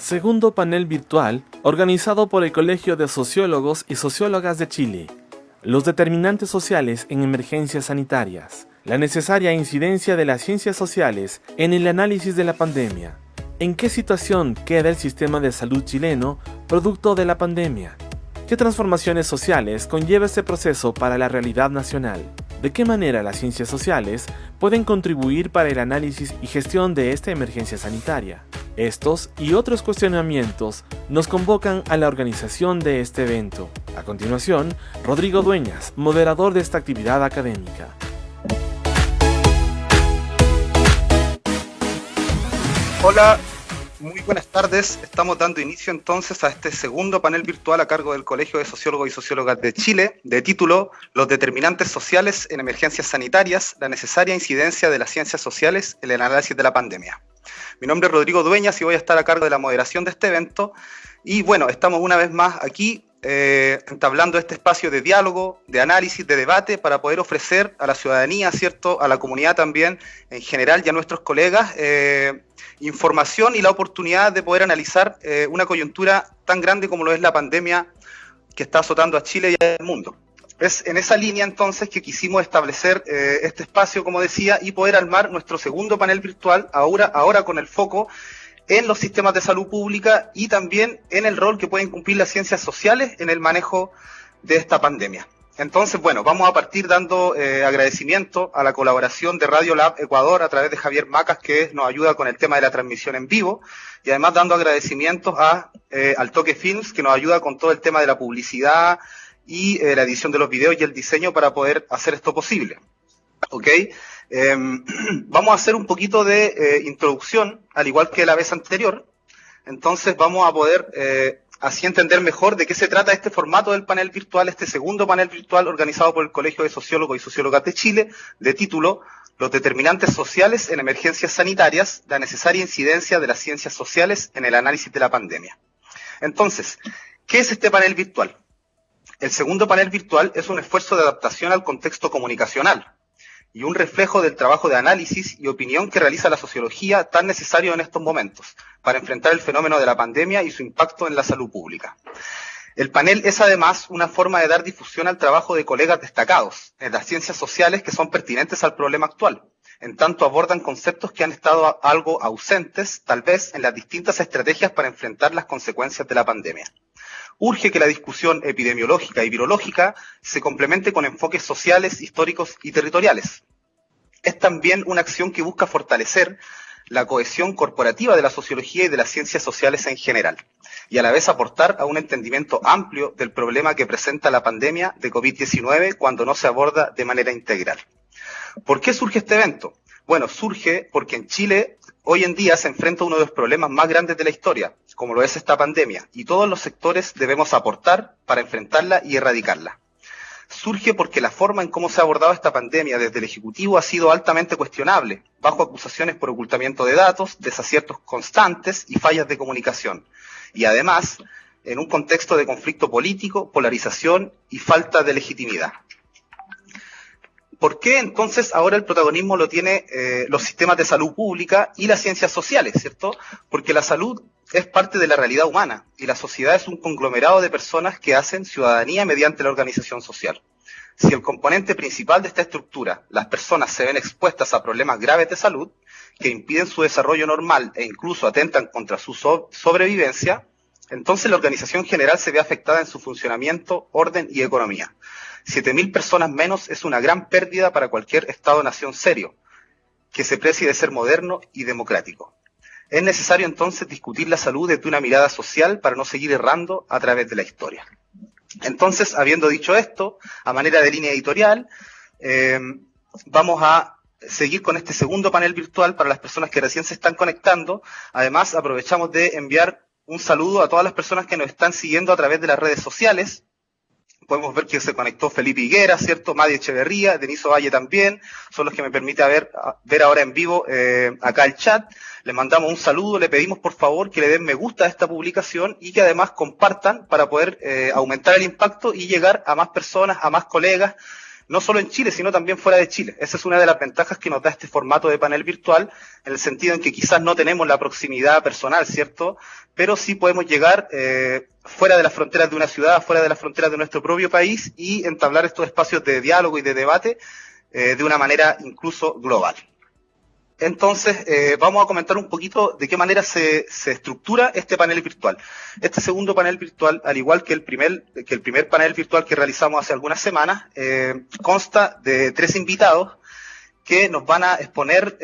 Segundo panel virtual organizado por el Colegio de Sociólogos y Sociólogas de Chile. Los determinantes sociales en emergencias sanitarias. La necesaria incidencia de las ciencias sociales en el análisis de la pandemia. ¿En qué situación queda el sistema de salud chileno producto de la pandemia? ¿Qué transformaciones sociales conlleva este proceso para la realidad nacional? ¿De qué manera las ciencias sociales pueden contribuir para el análisis y gestión de esta emergencia sanitaria? Estos y otros cuestionamientos nos convocan a la organización de este evento. A continuación, Rodrigo Dueñas, moderador de esta actividad académica. Hola, muy buenas tardes. Estamos dando inicio entonces a este segundo panel virtual a cargo del Colegio de Sociólogos y Sociólogas de Chile, de título Los determinantes sociales en emergencias sanitarias, la necesaria incidencia de las ciencias sociales en el análisis de la pandemia. Mi nombre es Rodrigo Dueñas y voy a estar a cargo de la moderación de este evento. Y bueno, estamos una vez más aquí entablando este espacio de diálogo, de análisis, de debate para poder ofrecer a la ciudadanía, ¿cierto?, a la comunidad también en general y a nuestros colegas información y la oportunidad de poder analizar una coyuntura tan grande como lo es la pandemia que está azotando a Chile y al mundo. Es en esa línea entonces que quisimos establecer este espacio, como decía, y poder armar nuestro segundo panel virtual, ahora con el foco en los sistemas de salud pública y también en el rol que pueden cumplir las ciencias sociales en el manejo de esta pandemia. Entonces, bueno, vamos a partir dando agradecimiento a la colaboración de Radio Lab Ecuador a través de Javier Macas, que nos ayuda con el tema de la transmisión en vivo, y además dando agradecimientos al Toque Films, que nos ayuda con todo el tema de la publicidad y la edición de los videos y el diseño para poder hacer esto posible. ¿Ok? Vamos a hacer un poquito de introducción, al igual que la vez anterior. Entonces vamos a poder así entender mejor de qué se trata este formato del panel virtual, este segundo panel virtual organizado por el Colegio de Sociólogos y Sociólogas de Chile, de título Los determinantes sociales en emergencias sanitarias, la necesaria incidencia de las ciencias sociales en el análisis de la pandemia. Entonces, ¿qué es este panel virtual? El segundo panel virtual es un esfuerzo de adaptación al contexto comunicacional y un reflejo del trabajo de análisis y opinión que realiza la sociología tan necesario en estos momentos para enfrentar el fenómeno de la pandemia y su impacto en la salud pública. El panel es además una forma de dar difusión al trabajo de colegas destacados en las ciencias sociales que son pertinentes al problema actual, en tanto abordan conceptos que han estado algo ausentes, tal vez, en las distintas estrategias para enfrentar las consecuencias de la pandemia. Urge que la discusión epidemiológica y virológica se complemente con enfoques sociales, históricos y territoriales. Es también una acción que busca fortalecer la cohesión corporativa de la sociología y de las ciencias sociales en general, y a la vez aportar a un entendimiento amplio del problema que presenta la pandemia de COVID-19 cuando no se aborda de manera integral. ¿Por qué surge este evento? Bueno, surge porque en Chile hoy en día se enfrenta uno de los problemas más grandes de la historia, como lo es esta pandemia, y todos los sectores debemos aportar para enfrentarla y erradicarla. Surge porque la forma en cómo se ha abordado esta pandemia desde el Ejecutivo ha sido altamente cuestionable, bajo acusaciones por ocultamiento de datos, desaciertos constantes y fallas de comunicación, y además en un contexto de conflicto político, polarización y falta de legitimidad. ¿Por qué entonces ahora el protagonismo lo tiene los sistemas de salud pública y las ciencias sociales, ¿cierto? Porque la salud es parte de la realidad humana y la sociedad es un conglomerado de personas que hacen ciudadanía mediante la organización social. Si el componente principal de esta estructura, las personas, se ven expuestas a problemas graves de salud que impiden su desarrollo normal e incluso atentan contra su sobrevivencia, entonces la organización general se ve afectada en su funcionamiento, orden y economía. 7.000 personas menos es una gran pérdida para cualquier Estado-nación serio, que se precie de ser moderno y democrático. Es necesario entonces discutir la salud desde una mirada social para no seguir errando a través de la historia. Entonces, habiendo dicho esto, a manera de línea editorial, vamos a seguir con este segundo panel virtual para las personas que recién se están conectando. Además, aprovechamos de enviar un saludo a todas las personas que nos están siguiendo a través de las redes sociales. Podemos ver que se conectó Felipe Higuera, ¿cierto? Madi Echeverría, Deniso Valle también, son los que me permite ver ahora en vivo acá el chat. Les mandamos un saludo, le pedimos por favor que le den me gusta a esta publicación y que además compartan para poder aumentar el impacto y llegar a más personas, a más colegas no solo en Chile, sino también fuera de Chile. Esa es una de las ventajas que nos da este formato de panel virtual, en el sentido en que quizás no tenemos la proximidad personal, ¿cierto? Pero sí podemos llegar fuera de las fronteras de una ciudad, fuera de las fronteras de nuestro propio país y entablar estos espacios de diálogo y de debate de una manera incluso global. Entonces, vamos a comentar un poquito de qué manera se estructura este panel virtual. Este segundo panel virtual, al igual que el primer panel virtual que realizamos hace algunas semanas, consta de 3 invitados que nos van a exponer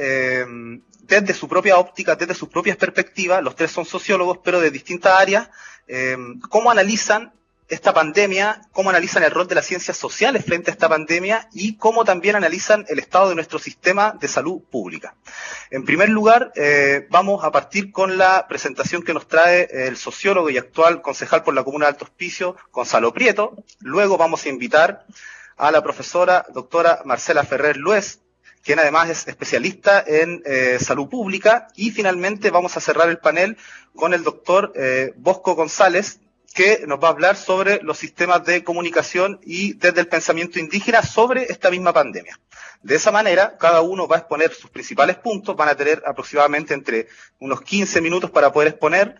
desde su propia óptica, desde sus propias perspectivas. Los 3 son sociólogos, pero de distintas áreas, cómo analizan esta pandemia, cómo analizan el rol de las ciencias sociales frente a esta pandemia y cómo también analizan el estado de nuestro sistema de salud pública. En primer lugar, vamos a partir con la presentación que nos trae el sociólogo y actual concejal por la Comuna de Alto Hospicio, Gonzalo Prieto. Luego vamos a invitar a la profesora doctora Marcela Ferrer Lues, quien además es especialista en salud pública. Y finalmente vamos a cerrar el panel con el doctor Bosco González, que nos va a hablar sobre los sistemas de comunicación y desde el pensamiento indígena sobre esta misma pandemia. De esa manera, cada uno va a exponer sus principales puntos, van a tener aproximadamente entre unos 15 minutos para poder exponer.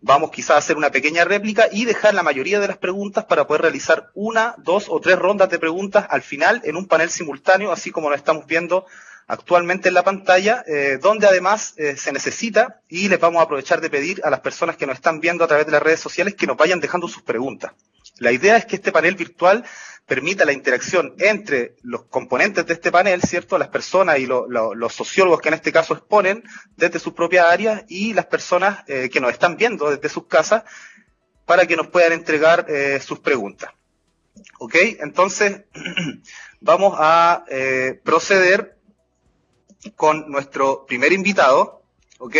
Vamos quizás a hacer una pequeña réplica y dejar la mayoría de las preguntas para poder realizar 1, 2 o 3 rondas de preguntas al final en un panel simultáneo, así como lo estamos viendo actualmente en la pantalla, donde además se necesita, y les vamos a aprovechar de pedir a las personas que nos están viendo a través de las redes sociales que nos vayan dejando sus preguntas. La idea es que este panel virtual permita la interacción entre los componentes de este panel, ¿cierto? Las personas y los sociólogos que en este caso exponen desde sus propias áreas y las personas que nos están viendo desde sus casas para que nos puedan entregar sus preguntas. ¿Ok? Entonces, vamos a proceder con nuestro primer invitado, ¿ok?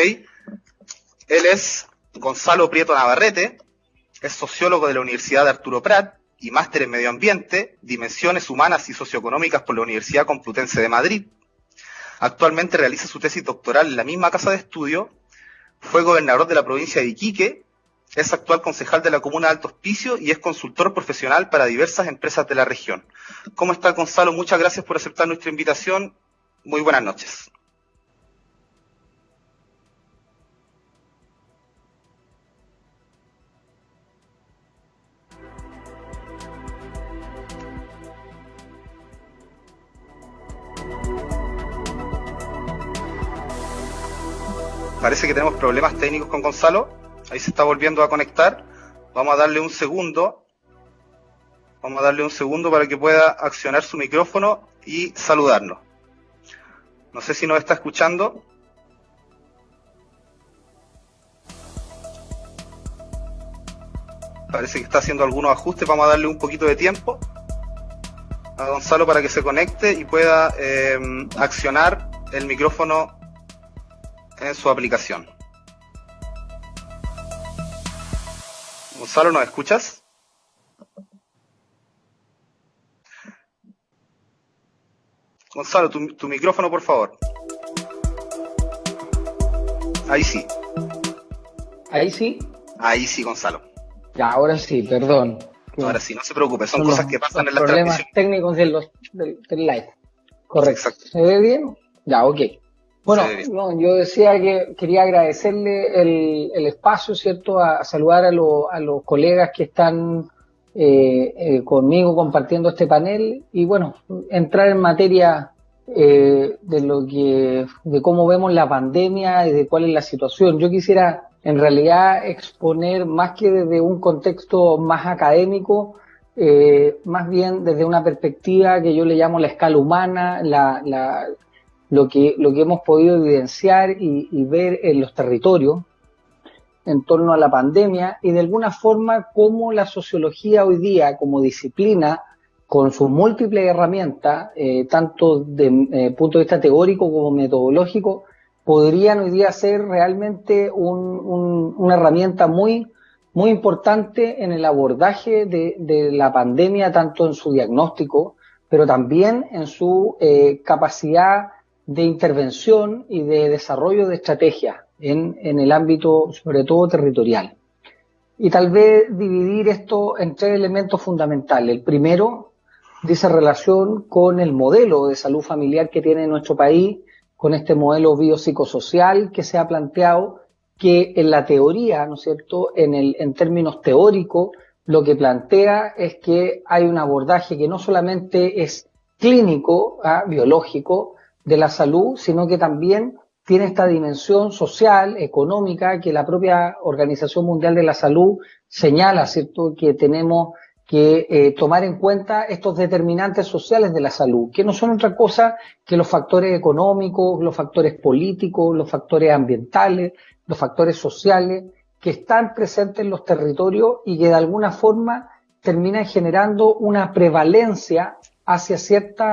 Él es Gonzalo Prieto Navarrete, es sociólogo de la Universidad de Arturo Prat y máster en Medio Ambiente, Dimensiones Humanas y Socioeconómicas por la Universidad Complutense de Madrid. Actualmente realiza su tesis doctoral en la misma casa de estudio, fue gobernador de la provincia de Iquique, es actual concejal de la Comuna de Alto Hospicio y es consultor profesional para diversas empresas de la región. ¿Cómo está, Gonzalo? Muchas gracias por aceptar nuestra invitación. Muy buenas noches. Parece que tenemos problemas técnicos con Gonzalo. Ahí se está volviendo a conectar. Vamos a darle un segundo. Vamos a darle un segundo para que pueda accionar su micrófono y saludarnos. No sé si nos está escuchando. Parece que está haciendo algunos ajustes. Vamos a darle un poquito de tiempo a Gonzalo para que se conecte y pueda accionar el micrófono en su aplicación. Gonzalo, ¿nos escuchas? Gonzalo, tu micrófono, por favor. Ahí sí. ¿Ahí sí? Ahí sí, Gonzalo. Ya, ahora sí, perdón. Ahora sí, no se preocupe, son cosas que pasan en la transmisión. Problemas técnicos del live. Correcto. Exacto. ¿Se ve bien? Ya, ok. Bueno, no, yo decía que quería agradecerle el espacio, ¿cierto? A saludar a los colegas que están conmigo compartiendo este panel y bueno, entrar en materia de cómo vemos la pandemia y de cuál es la situación. Yo quisiera en realidad exponer más que desde un contexto más académico, más bien desde una perspectiva que yo le llamo la escala humana, lo que hemos podido evidenciar y ver en los territorios en torno a la pandemia y de alguna forma cómo la sociología hoy día como disciplina con sus múltiples herramientas, tanto de punto de vista teórico como metodológico, podrían hoy día ser realmente una herramienta muy, muy importante en el abordaje de la pandemia, tanto en su diagnóstico, pero también en su capacidad de intervención y de desarrollo de estrategias en el ámbito, sobre todo territorial. Y tal vez dividir esto en 3 elementos fundamentales. El primero, dice relación con el modelo de salud familiar que tiene nuestro país, con este modelo biopsicosocial que se ha planteado, que en la teoría, ¿no es cierto?, en términos teóricos, lo que plantea es que hay un abordaje que no solamente es clínico, biológico de la salud, sino que también tiene esta dimensión social, económica, que la propia Organización Mundial de la Salud señala, ¿cierto?, que tenemos que tomar en cuenta estos determinantes sociales de la salud, que no son otra cosa que los factores económicos, los factores políticos, los factores ambientales, los factores sociales, que están presentes en los territorios y que de alguna forma terminan generando una prevalencia hacia ciertos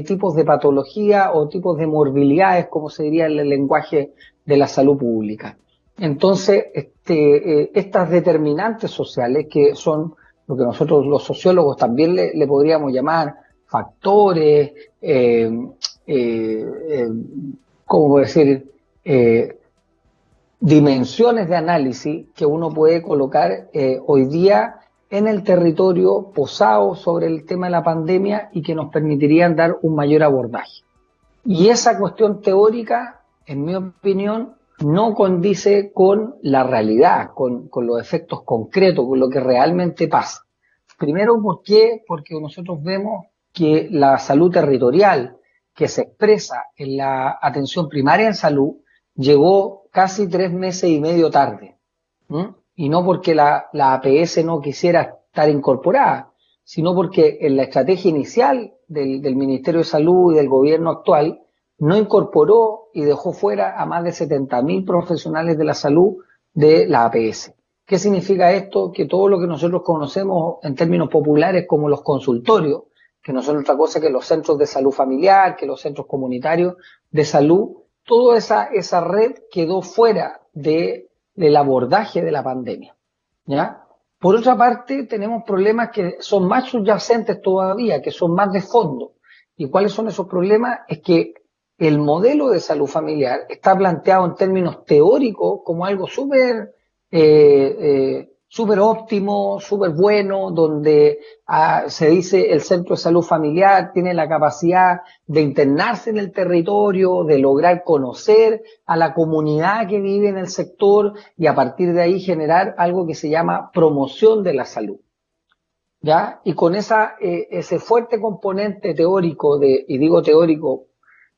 tipos de patología o tipos de morbilidades, como se diría en el lenguaje de la salud pública. Entonces, estas determinantes sociales, que son lo que nosotros los sociólogos también le podríamos llamar factores, ¿cómo decir?, dimensiones de análisis que uno puede colocar hoy día en el territorio posado sobre el tema de la pandemia y que nos permitirían dar un mayor abordaje. Y esa cuestión teórica, en mi opinión, no condice con la realidad, con los efectos concretos, con lo que realmente pasa. Primero, ¿por qué? Porque nosotros vemos que la salud territorial que se expresa en la atención primaria en salud llegó casi 3 meses y medio tarde. Y no porque la APS no quisiera estar incorporada, sino porque en la estrategia inicial del Ministerio de Salud y del gobierno actual no incorporó y dejó fuera a más de 70.000 profesionales de la salud de la APS. ¿Qué significa esto? Que todo lo que nosotros conocemos en términos populares como los consultorios, que no son otra cosa que los centros de salud familiar, que los centros comunitarios de salud, toda esa red quedó fuera del abordaje de la pandemia, ¿ya? Por otra parte, tenemos problemas que son más subyacentes todavía, que son más de fondo. ¿Y cuáles son esos problemas? Es que el modelo de salud familiar está planteado en términos teóricos como algo súper óptimo, súper bueno, donde se dice el centro de salud familiar tiene la capacidad de internarse en el territorio, de lograr conocer a la comunidad que vive en el sector y a partir de ahí generar algo que se llama promoción de la salud, ¿ya? Y con ese fuerte componente teórico, y digo teórico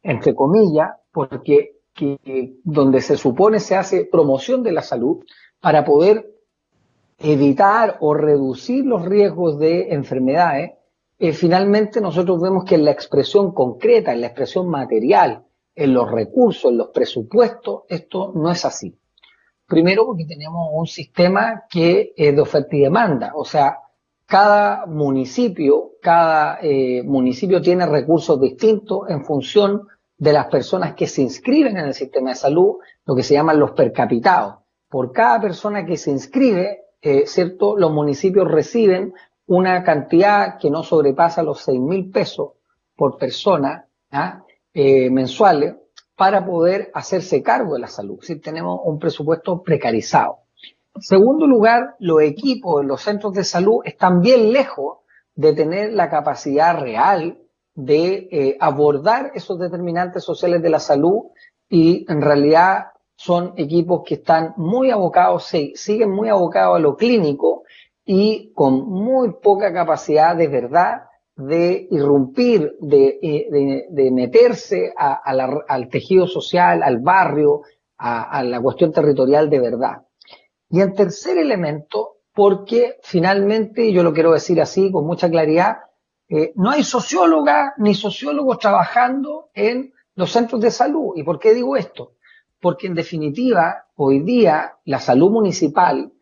entre comillas, porque donde se supone se hace promoción de la salud para poder evitar o reducir los riesgos de enfermedades, finalmente nosotros vemos que en la expresión concreta, en la expresión material, en los recursos, en los presupuestos, esto no es así. Primero porque tenemos un sistema que es de oferta y demanda, o sea, cada municipio tiene recursos distintos en función de las personas que se inscriben en el sistema de salud, lo que se llaman los percapitados. Por cada persona que se inscribe, ¿cierto?, los municipios reciben una cantidad que no sobrepasa los 6.000 pesos por persona mensuales para poder hacerse cargo de la salud. Si tenemos un presupuesto precarizado. En segundo lugar, los equipos en los centros de salud están bien lejos de tener la capacidad real de abordar esos determinantes sociales de la salud y en realidad son equipos que están muy abocados, siguen muy abocados a lo clínico y con muy poca capacidad de verdad de irrumpir, de meterse al tejido social, al barrio, a la cuestión territorial de verdad. Y el tercer elemento, porque finalmente, yo lo quiero decir así con mucha claridad, no hay sociólogas ni sociólogos trabajando en los centros de salud. ¿Y por qué digo esto? Porque en definitiva, hoy día la salud municipal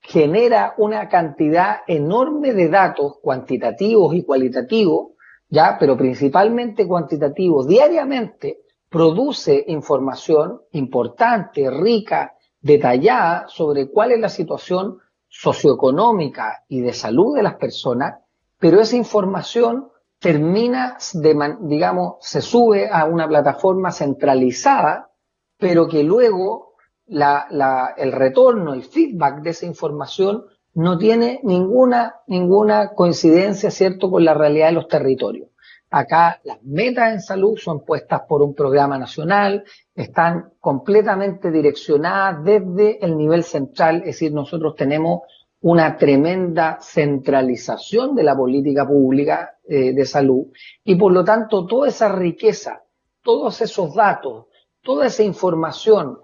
genera una cantidad enorme de datos cuantitativos y cualitativos, ya, pero principalmente cuantitativos, diariamente produce información importante, rica, detallada sobre cuál es la situación socioeconómica y de salud de las personas, pero esa información termina, se sube a una plataforma centralizada, pero que luego el retorno, el feedback de esa información no tiene ninguna coincidencia, ¿cierto?, con la realidad de los territorios. Acá las metas en salud son puestas por un programa nacional, están completamente direccionadas desde el nivel central, es decir, nosotros tenemos una tremenda centralización de la política pública de salud y por lo tanto toda esa riqueza, todos esos datos, toda esa información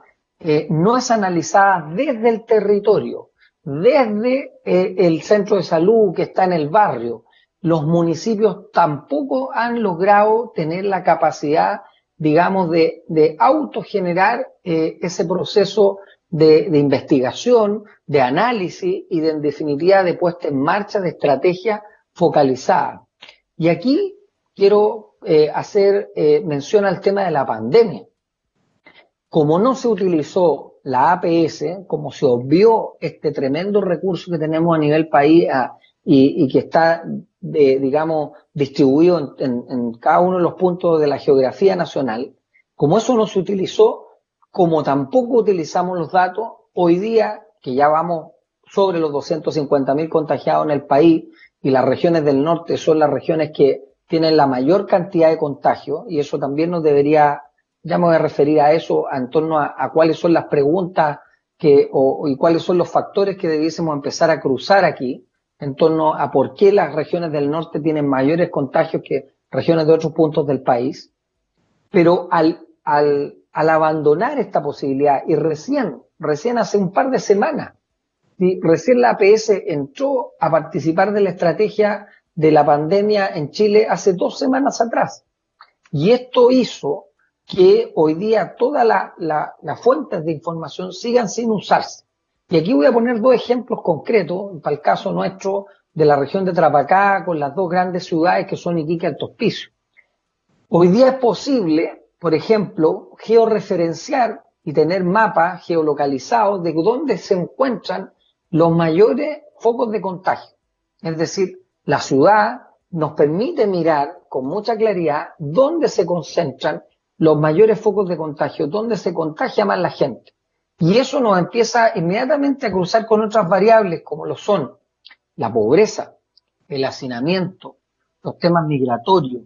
no es analizada desde el territorio, desde el centro de salud que está en el barrio. Los municipios tampoco han logrado tener la capacidad, digamos, de autogenerar ese proceso de investigación, de análisis y de, en definitiva, de puesta en marcha de estrategia focalizada. Y aquí quiero hacer mención al tema de la pandemia. Como no se utilizó la APS, como se obvió este tremendo recurso que tenemos a nivel país y que está, digamos, distribuido en cada uno de los puntos de la geografía nacional, como eso no se utilizó, como tampoco utilizamos los datos, hoy día, que ya vamos sobre los 250.000 contagiados en el país, y las regiones del norte son las regiones que tienen la mayor cantidad de contagios, y eso también nos debería, ya me voy a referir a eso, en torno a cuáles son las preguntas y cuáles son los factores que debiésemos empezar a cruzar aquí, en torno a por qué las regiones del norte tienen mayores contagios que regiones de otros puntos del país. Pero al abandonar esta posibilidad, y recién hace un par de semanas, ¿sí?, recién la APS entró a participar de la estrategia de la pandemia en Chile hace 2 semanas atrás. Y esto hizo que hoy día todas las fuentes de información sigan sin usarse. Y aquí voy a poner 2 ejemplos concretos, para el caso nuestro de la región de Tarapacá, con las 2 grandes ciudades que son Iquique y Alto Hospicio. Hoy día es posible, por ejemplo, georreferenciar y tener mapas geolocalizados de dónde se encuentran los mayores focos de contagio. Es decir, la ciudad nos permite mirar con mucha claridad dónde se concentran los mayores focos de contagio, dónde se contagia más la gente. Y eso nos empieza inmediatamente a cruzar con otras variables como lo son la pobreza, el hacinamiento, los temas migratorios,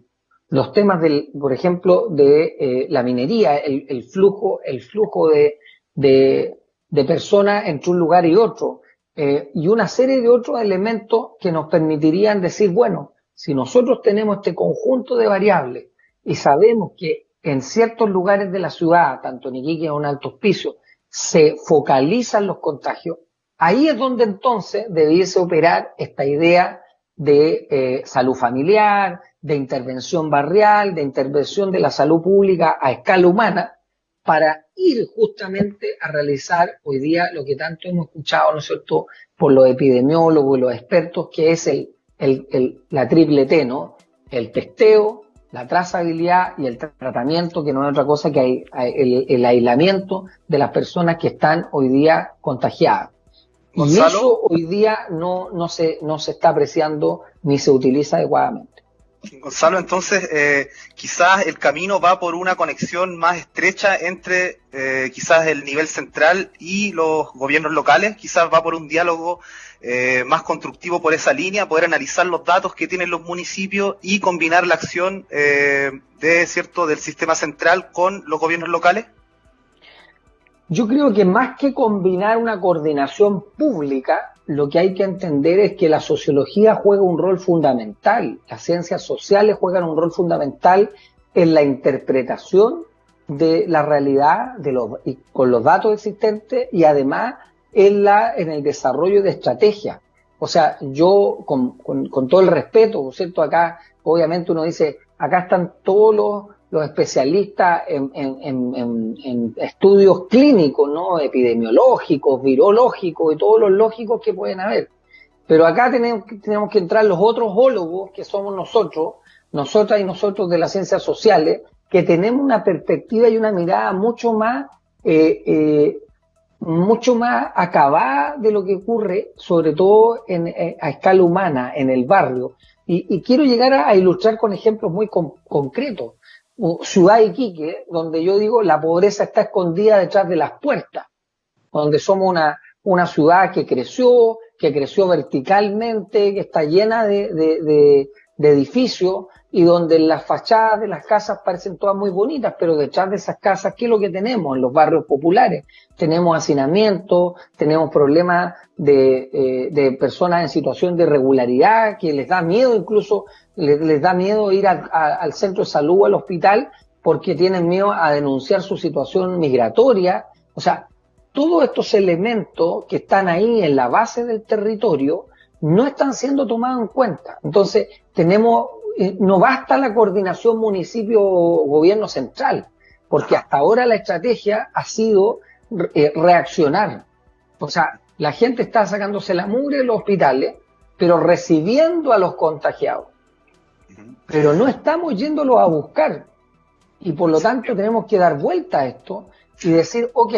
los temas por ejemplo, de la minería, el flujo de personas entre un lugar y otro, y una serie de otros elementos que nos permitirían decir, bueno, si nosotros tenemos este conjunto de variables y sabemos que en ciertos lugares de la ciudad, tanto en Iquique como en Alto Hospicio, se focalizan los contagios, ahí es donde entonces debiese operar esta idea de salud familiar, de intervención barrial, de intervención de la salud pública a escala humana, para ir justamente a realizar hoy día lo que tanto hemos escuchado, ¿no es cierto?, por los epidemiólogos y los expertos, que es la triple T, ¿no? El testeo, la trazabilidad y el tratamiento, que no es otra cosa que el aislamiento de las personas que están hoy día contagiadas. Gonzalo, y eso hoy día no se está apreciando ni se utiliza adecuadamente. Gonzalo, entonces quizás el camino va por una conexión más estrecha entre quizás el nivel central y los gobiernos locales, quizás va por un diálogo más constructivo por esa línea, poder analizar los datos que tienen los municipios y combinar la acción del sistema central con los gobiernos locales. Yo creo que más que combinar una coordinación pública, lo que hay que entender es que la sociología juega un rol fundamental, las ciencias sociales juegan un rol fundamental en la interpretación de la realidad y con los datos existentes, y además en el desarrollo de estrategias. O sea, yo con todo el respeto, ¿cierto? Acá obviamente uno dice, acá están todos los especialistas en estudios clínicos, ¿no?, epidemiológicos, virológicos y todos los lógicos que pueden haber. Pero acá tenemos que entrar los otros ólogos, que somos nosotros, nosotras y nosotros de las ciencias sociales, que tenemos una perspectiva y una mirada mucho más acabada de lo que ocurre, sobre todo a escala humana, en el barrio. Y quiero llegar a ilustrar con ejemplos muy concretos. Ciudad de Iquique, donde yo digo la pobreza está escondida detrás de las puertas, donde somos una ciudad que creció, que creció verticalmente, que está llena de edificios y donde las fachadas de las casas parecen todas muy bonitas, pero detrás de esas casas, ¿qué es lo que tenemos en los barrios populares? Tenemos hacinamiento, tenemos problemas de personas en situación de irregularidad, que les da miedo incluso, les da miedo ir al centro de salud o al hospital porque tienen miedo a denunciar su situación migratoria. O sea, todos estos elementos que están ahí en la base del territorio no están siendo tomados en cuenta. Entonces, no basta la coordinación municipio-gobierno central, porque hasta ahora la estrategia ha sido reaccionar. O sea, la gente está sacándose la mugre de los hospitales, pero recibiendo a los contagiados. Pero no estamos yéndolos a buscar. Y por lo tanto tenemos que dar vuelta a esto y decir, ok,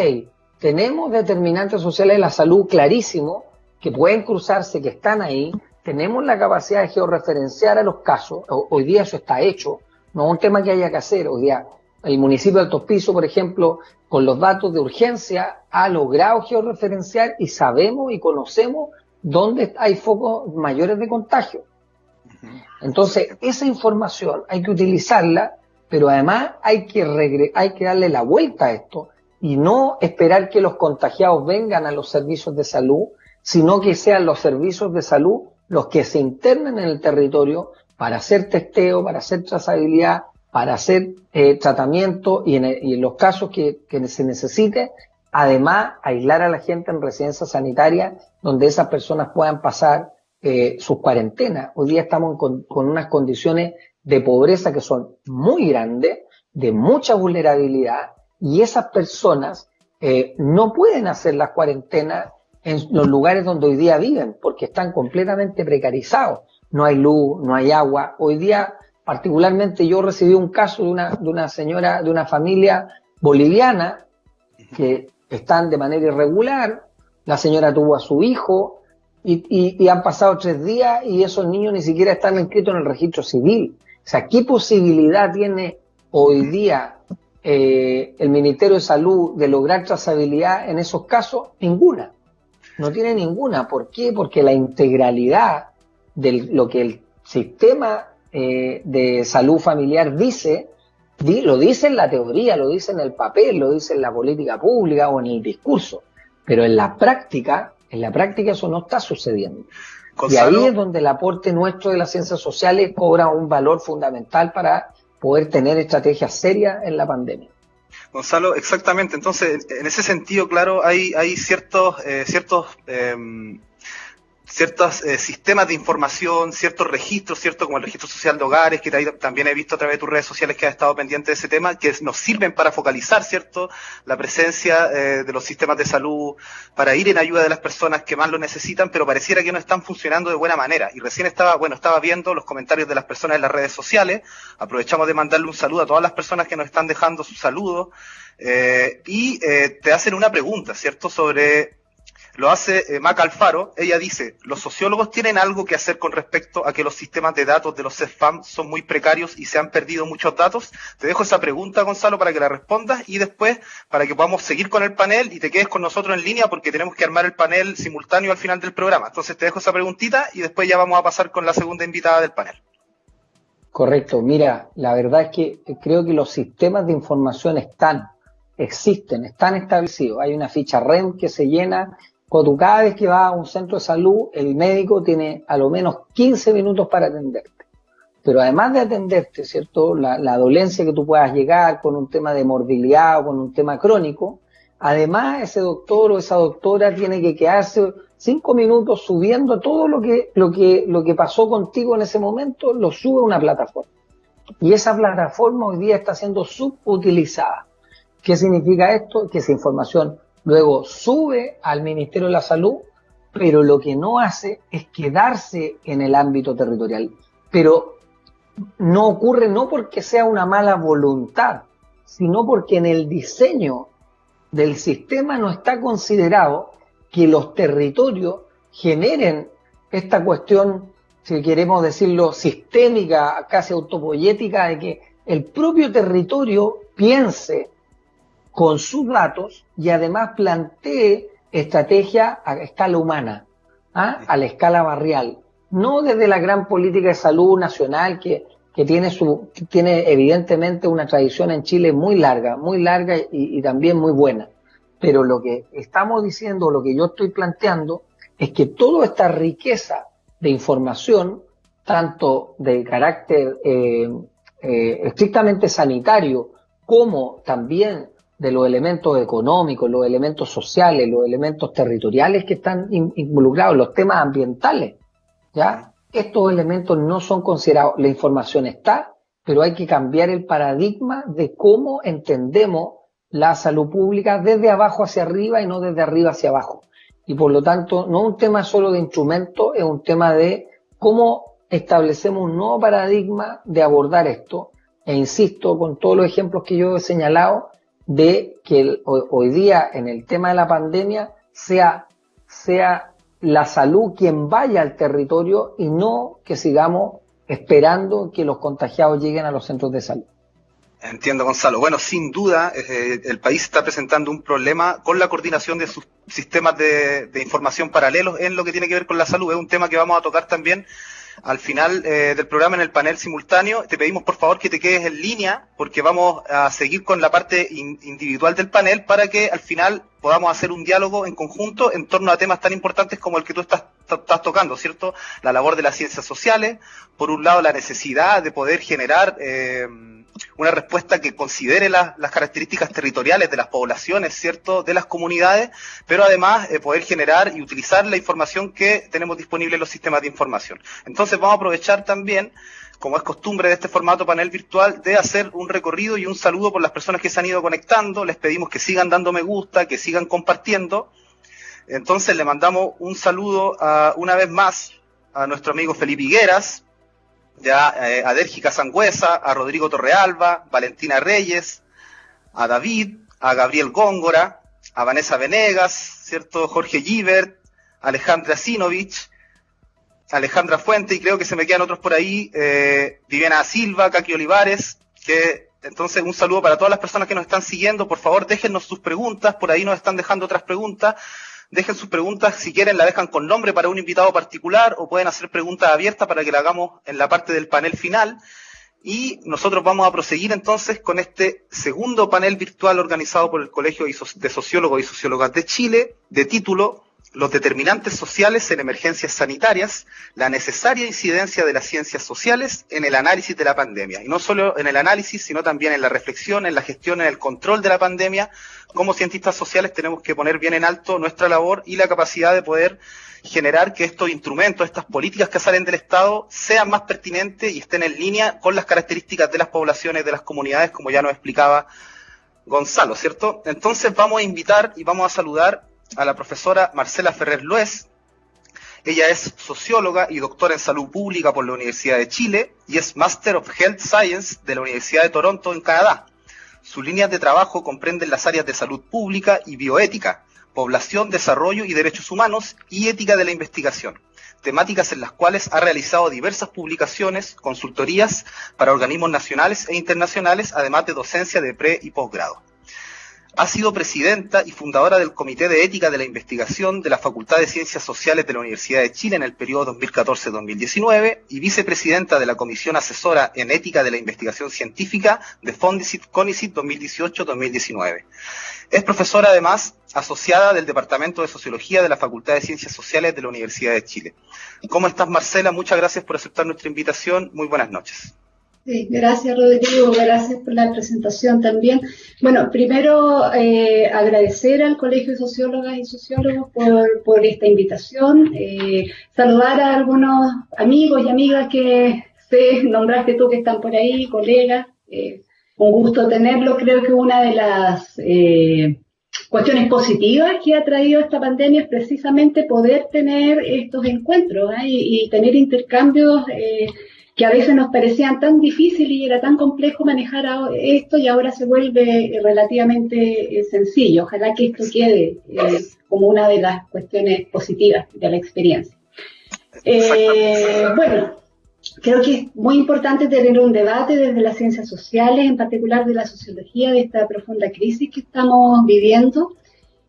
tenemos determinantes sociales de la salud clarísimos, que pueden cruzarse, que están ahí, tenemos la capacidad de georreferenciar a los casos, hoy día eso está hecho, no es un tema que haya que hacer, hoy día el municipio de Alto Hospicio, por ejemplo, con los datos de urgencia, ha logrado georreferenciar y sabemos y conocemos dónde hay focos mayores de contagio. Entonces, esa información hay que utilizarla, pero además hay que darle la vuelta a esto y no esperar que los contagiados vengan a los servicios de salud, sino que sean los servicios de salud los que se internen en el territorio para hacer testeo, para hacer trazabilidad, para hacer tratamiento y en los casos que se necesite, además aislar a la gente en residencias sanitarias donde esas personas puedan pasar sus cuarentenas. Hoy día estamos con unas condiciones de pobreza que son muy grandes, de mucha vulnerabilidad, y esas personas no pueden hacer las cuarentenas en los lugares donde hoy día viven, porque están completamente precarizados. No hay luz, no hay agua. Hoy día, particularmente, yo recibí un caso de una señora, de una familia boliviana, que están de manera irregular. La señora tuvo a su hijo, y han pasado 3 días, y esos niños ni siquiera están inscritos en el registro civil. O sea, ¿qué posibilidad tiene hoy día el Ministerio de Salud de lograr trazabilidad en esos casos? Ninguna. No tiene ninguna. ¿Por qué? Porque la integralidad de lo que el sistema de salud familiar dice, lo dice en la teoría, lo dice en el papel, lo dice en la política pública o en el discurso, pero en la práctica eso no está sucediendo. Gonzalo, y ahí es donde el aporte nuestro de las ciencias sociales cobra un valor fundamental para poder tener estrategias serias en la pandemia. Gonzalo, exactamente. Entonces, en ese sentido, claro, hay ciertos sistemas de información, ciertos registros, ¿cierto? Como el registro social de hogares, que también he visto a través de tus redes sociales que has estado pendiente de ese tema, que nos sirven para focalizar, ¿cierto? La presencia de los sistemas de salud, para ir en ayuda de las personas que más lo necesitan, pero pareciera que no están funcionando de buena manera. Y recién estaba viendo los comentarios de las personas en las redes sociales. Aprovechamos de mandarle un saludo a todas las personas que nos están dejando sus saludos, y te hacen una pregunta, ¿cierto? Lo hace Maca Alfaro. Ella dice: los sociólogos tienen algo que hacer con respecto a que los sistemas de datos de los CESFAM son muy precarios y se han perdido muchos datos. Te dejo esa pregunta, Gonzalo, para que la respondas, y después para que podamos seguir con el panel y te quedes con nosotros en línea, porque tenemos que armar el panel simultáneo al final del programa. Entonces te dejo esa preguntita y después ya vamos a pasar con la segunda invitada del panel. Correcto. Mira, la verdad es que creo que los sistemas de información existen, están establecidos. Hay una ficha REM que se llena. Cuando cada vez que vas a un centro de salud, el médico tiene a lo menos 15 minutos para atenderte. Pero además de atenderte, ¿cierto? La dolencia que tú puedas llegar con un tema de morbilidad o con un tema crónico, además ese doctor o esa doctora tiene que quedarse 5 minutos subiendo todo lo que pasó contigo en ese momento, lo sube a una plataforma. Y esa plataforma hoy día está siendo subutilizada. ¿Qué significa esto? Que esa información luego sube al Ministerio de la Salud, pero lo que no hace es quedarse en el ámbito territorial. Pero no ocurre no porque sea una mala voluntad, sino porque en el diseño del sistema no está considerado que los territorios generen esta cuestión, si queremos decirlo, sistémica, casi autopoyética, de que el propio territorio piense con sus datos y además plantee estrategia a escala humana. a la escala barrial, no desde la gran política de salud nacional que tiene evidentemente una tradición en Chile muy larga y también muy buena. Pero lo que estamos diciendo, lo que yo estoy planteando, es que toda esta riqueza de información, tanto de carácter estrictamente sanitario, como también de los elementos económicos, los elementos sociales, los elementos territoriales que están involucrados, los temas ambientales, ¿ya? Estos elementos no son considerados. La información está, pero hay que cambiar el paradigma de cómo entendemos la salud pública desde abajo hacia arriba y no desde arriba hacia abajo. Y por lo tanto, no es un tema solo de instrumentos, es un tema de cómo establecemos un nuevo paradigma de abordar esto. E insisto, con todos los ejemplos que yo he señalado, de que hoy día en el tema de la pandemia sea la salud quien vaya al territorio y no que sigamos esperando que los contagiados lleguen a los centros de salud. Entiendo, Gonzalo. Bueno, sin duda, el país está presentando un problema con la coordinación de sus sistemas de información paralelos en lo que tiene que ver con la salud. Es un tema que vamos a tocar también al final del programa en el panel simultáneo. Te pedimos por favor que te quedes en línea porque vamos a seguir con la parte individual del panel para que al final podamos hacer un diálogo en conjunto en torno a temas tan importantes como el que tú estás tocando, ¿cierto? La labor de las ciencias sociales, por un lado la necesidad de poder generar una respuesta que considere las características territoriales de las poblaciones, ¿cierto?, de las comunidades, pero además poder generar y utilizar la información que tenemos disponible en los sistemas de información. Entonces vamos a aprovechar también, como es costumbre de este formato panel virtual, de hacer un recorrido y un saludo por las personas que se han ido conectando. Les pedimos que sigan dando me gusta, que sigan compartiendo. Entonces le mandamos un saludo una vez más a nuestro amigo Felipe Higueras, a Dérgica Sangüesa, a Rodrigo Torrealba, Valentina Reyes, a David, a Gabriel Góngora, a Vanessa Venegas, ¿cierto? Jorge Givert, Alejandra Sinovich, Alejandra Fuente, y creo que se me quedan otros por ahí, Viviana Silva, Kaki Olivares, entonces un saludo para todas las personas que nos están siguiendo. Por favor, déjennos sus preguntas, por ahí nos están dejando otras preguntas. Dejen sus preguntas, si quieren la dejan con nombre para un invitado particular o pueden hacer preguntas abiertas para que la hagamos en la parte del panel final. Y nosotros vamos a proseguir entonces con este segundo panel virtual organizado por el Colegio de Sociólogos y Sociólogas de Chile, de título Los determinantes sociales en emergencias sanitarias, la necesaria incidencia de las ciencias sociales en el análisis de la pandemia. Y no solo en el análisis, sino también en la reflexión, en la gestión, en el control de la pandemia. Como cientistas sociales tenemos que poner bien en alto nuestra labor y la capacidad de poder generar que estos instrumentos, estas políticas que salen del Estado, sean más pertinentes y estén en línea con las características de las poblaciones, de las comunidades, como ya nos explicaba Gonzalo, ¿cierto? Entonces vamos a invitar y vamos a saludar a la profesora Marcela Ferrer Lues. Ella es socióloga y doctora en salud pública por la Universidad de Chile y es Master of Health Science de la Universidad de Toronto en Canadá. Sus líneas de trabajo comprenden las áreas de salud pública y bioética, población, desarrollo y derechos humanos y ética de la investigación, temáticas en las cuales ha realizado diversas publicaciones, consultorías para organismos nacionales e internacionales, además de docencia de pre- y posgrado. Ha sido presidenta y fundadora del Comité de Ética de la Investigación de la Facultad de Ciencias Sociales de la Universidad de Chile en el periodo 2014-2019 y vicepresidenta de la Comisión Asesora en Ética de la Investigación Científica de Fondesit-CONICIT 2018-2019. Es profesora además asociada del Departamento de Sociología de la Facultad de Ciencias Sociales de la Universidad de Chile. ¿Cómo estás, Marcela? Muchas gracias por aceptar nuestra invitación. Muy buenas noches. Sí, gracias Rodrigo, gracias por la presentación también. Bueno, primero agradecer al Colegio de Sociólogas y Sociólogos por esta invitación, saludar a algunos amigos y amigas que nombraste tú que están por ahí, colegas, un gusto tenerlo. Creo que una de las cuestiones positivas que ha traído esta pandemia es precisamente poder tener estos encuentros y tener intercambios que a veces nos parecían tan difíciles y era tan complejo manejar esto y ahora se vuelve relativamente sencillo. Ojalá que esto quede como una de las cuestiones positivas de la experiencia. Bueno, creo que es muy importante tener un debate desde las ciencias sociales, en particular de la sociología, de esta profunda crisis que estamos viviendo.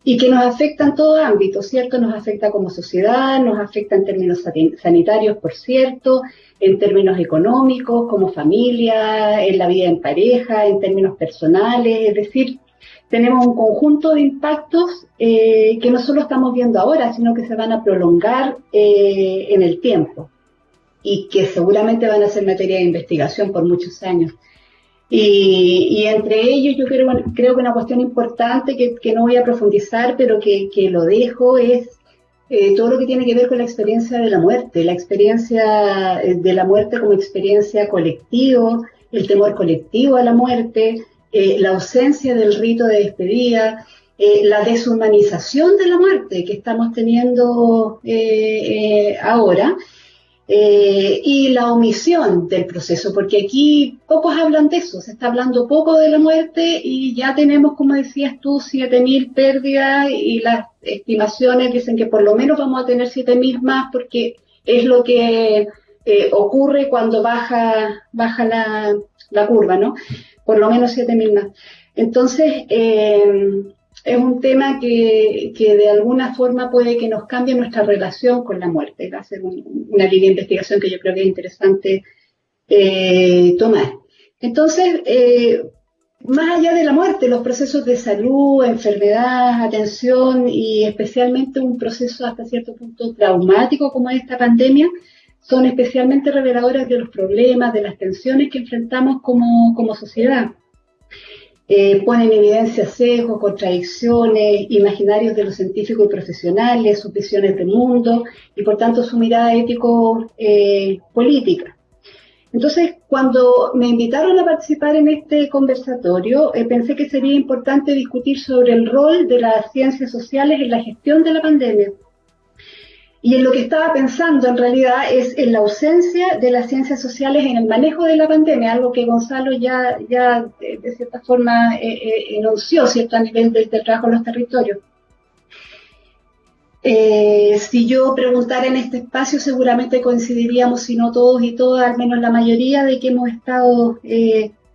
y que nos afecta en todo ámbito, ¿cierto? Nos afecta como sociedad, nos afecta en términos sanitarios, por cierto, en términos económicos, como familia, en la vida en pareja, en términos personales, es decir, tenemos un conjunto de impactos que no solo estamos viendo ahora, sino que se van a prolongar en el tiempo y que seguramente van a ser materia de investigación por muchos años. Y entre ellos yo creo que una cuestión importante que no voy a profundizar, pero que lo dejo, es todo lo que tiene que ver con la experiencia de la experiencia de la muerte como experiencia colectiva, el temor colectivo a la muerte, la ausencia del rito de despedida, la deshumanización de la muerte que estamos teniendo ahora, y la omisión del proceso, porque aquí pocos hablan de eso, se está hablando poco de la muerte y ya tenemos, como decías tú, 7.000 pérdidas y las estimaciones dicen que por lo menos vamos a tener 7.000 más, porque es lo que ocurre cuando baja la curva, ¿no? Por lo menos 7.000 más. Entonces, es un tema que de alguna forma puede que nos cambie nuestra relación con la muerte. Va a ser una línea de investigación que yo creo que es interesante tomar. Entonces, más allá de la muerte, los procesos de salud, enfermedad, atención y especialmente un proceso hasta cierto punto traumático como esta pandemia, son especialmente reveladores de los problemas, de las tensiones que enfrentamos como sociedad. Ponen en evidencia sesgos, contradicciones, imaginarios de los científicos y profesionales, sus visiones del mundo y por tanto su mirada ético-política. Entonces, cuando me invitaron a participar en este conversatorio, pensé que sería importante discutir sobre el rol de las ciencias sociales en la gestión de la pandemia. Y en lo que estaba pensando en realidad es en la ausencia de las ciencias sociales en el manejo de la pandemia, algo que Gonzalo ya de cierta forma enunció, ¿cierto?, a nivel del trabajo en los territorios. Si yo preguntara en este espacio, seguramente coincidiríamos, si no todos y todas, al menos la mayoría, de que hemos estado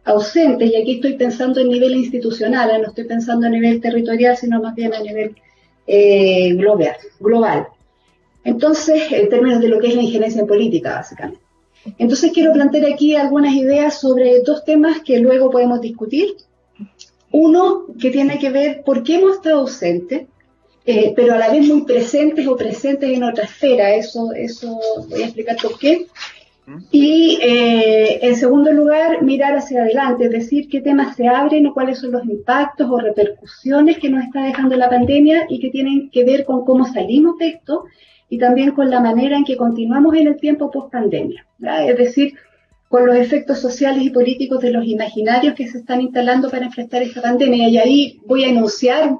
ausentes, y aquí estoy pensando en nivel institucional, no estoy pensando a nivel territorial, sino más bien a nivel global. Entonces, en términos de lo que es la injerencia en política, básicamente. Entonces, quiero plantear aquí algunas ideas sobre dos temas que luego podemos discutir. Uno, que tiene que ver por qué hemos estado ausentes, pero a la vez muy presentes o presentes en otra esfera. Eso voy a explicar por qué. Y, en segundo lugar, mirar hacia adelante, es decir, qué temas se abren o cuáles son los impactos o repercusiones que nos está dejando la pandemia y que tienen que ver con cómo salimos de esto, y también con la manera en que continuamos en el tiempo post-pandemia, es decir, con los efectos sociales y políticos de los imaginarios que se están instalando para enfrentar esta pandemia. Y ahí voy a enunciar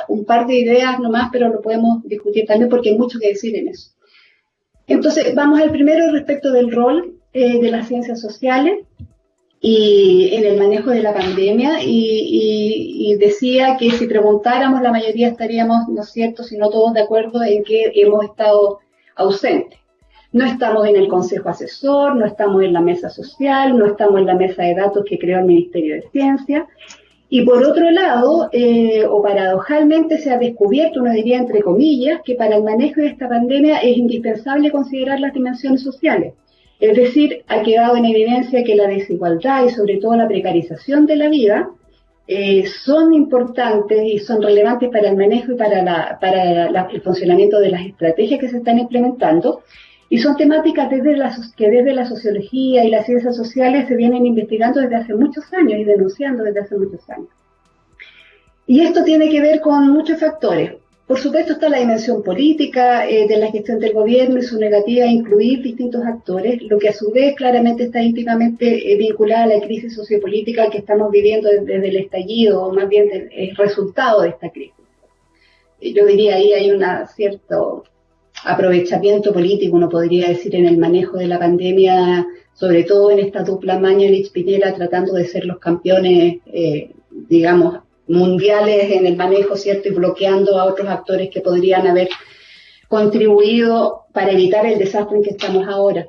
un par de ideas nomás, pero lo podemos discutir también porque hay mucho que decir en eso. Entonces, vamos al primero respecto del rol de las ciencias sociales y en el manejo de la pandemia, y decía que si preguntáramos, la mayoría estaríamos, ¿no es cierto?, si no todos de acuerdo en que hemos estado ausentes. No estamos en el consejo asesor, no estamos en la mesa social, no estamos en la mesa de datos que creó el Ministerio de Ciencia, y por otro lado, o paradojalmente, se ha descubierto, uno diría entre comillas, que para el manejo de esta pandemia es indispensable considerar las dimensiones sociales. Es decir, ha quedado en evidencia que la desigualdad y sobre todo la precarización de la vida son importantes y son relevantes para el manejo y para el funcionamiento de las estrategias que se están implementando, y son temáticas que desde la sociología y las ciencias sociales se vienen investigando desde hace muchos años y denunciando desde hace muchos años. Y esto tiene que ver con muchos factores. Por supuesto está la dimensión política de la gestión del gobierno y su negativa a incluir distintos actores, lo que a su vez claramente está íntimamente vinculada a la crisis sociopolítica que estamos viviendo desde el estallido, o más bien el resultado de esta crisis. Yo diría ahí hay un cierto aprovechamiento político, uno podría decir, en el manejo de la pandemia, sobre todo en esta dupla Mañalich-Piñera, tratando de ser los campeones, digamos, mundiales en el manejo, ¿cierto?, y bloqueando a otros actores que podrían haber contribuido para evitar el desastre en que estamos ahora.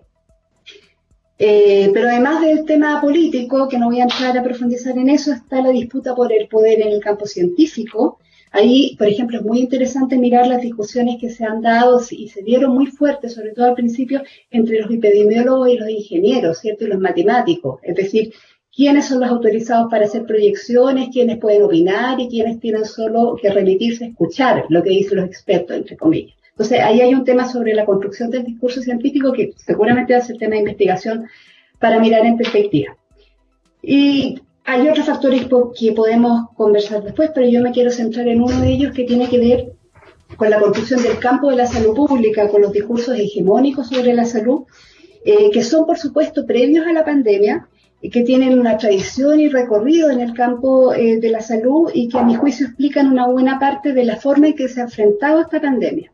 Pero además del tema político, que no voy a entrar a profundizar en eso, está la disputa por el poder en el campo científico. Ahí, por ejemplo, es muy interesante mirar las discusiones que se han dado y se dieron muy fuertes, sobre todo al principio, entre los epidemiólogos y los ingenieros, ¿cierto? Y los matemáticos. Es decir, quiénes son los autorizados para hacer proyecciones, quiénes pueden opinar y quiénes tienen solo que remitirse a escuchar lo que dicen los expertos, entre comillas. Entonces, ahí hay un tema sobre la construcción del discurso científico que seguramente va a ser tema de investigación para mirar en perspectiva. Y hay otros factores que podemos conversar después, pero yo me quiero centrar en uno de ellos que tiene que ver con la construcción del campo de la salud pública, con los discursos hegemónicos sobre la salud, que son, por supuesto, previos a la pandemia, que tienen una tradición y recorrido en el campo de la salud y que a mi juicio explican una buena parte de la forma en que se ha enfrentado esta pandemia.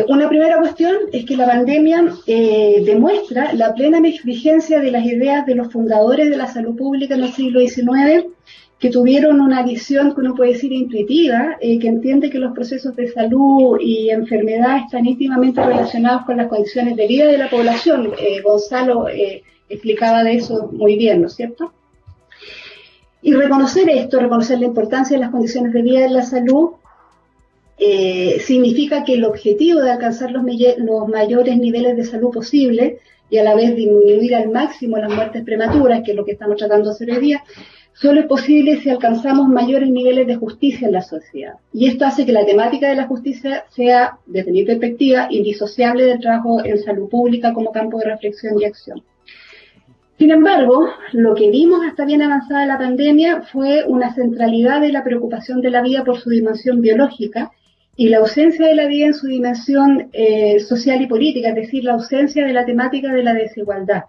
Una primera cuestión es que la pandemia demuestra la plena vigencia de las ideas de los fundadores de la salud pública en el siglo XIX, que tuvieron una visión que uno puede decir intuitiva, que entiende que los procesos de salud y enfermedad están íntimamente relacionados con las condiciones de vida de la población. Gonzalo explicaba de eso muy bien, ¿no es cierto? Y reconocer esto, reconocer la importancia de las condiciones de vida de la salud, significa que el objetivo de alcanzar los mayores niveles de salud posible y a la vez disminuir al máximo las muertes prematuras, que es lo que estamos tratando de hacer hoy día, solo es posible si alcanzamos mayores niveles de justicia en la sociedad. Y esto hace que la temática de la justicia sea, desde mi perspectiva, indisociable del trabajo en salud pública como campo de reflexión y acción. Sin embargo, lo que vimos hasta bien avanzada la pandemia fue una centralidad de la preocupación de la vida por su dimensión biológica y la ausencia de la vida en su dimensión social y política, es decir, la ausencia de la temática de la desigualdad.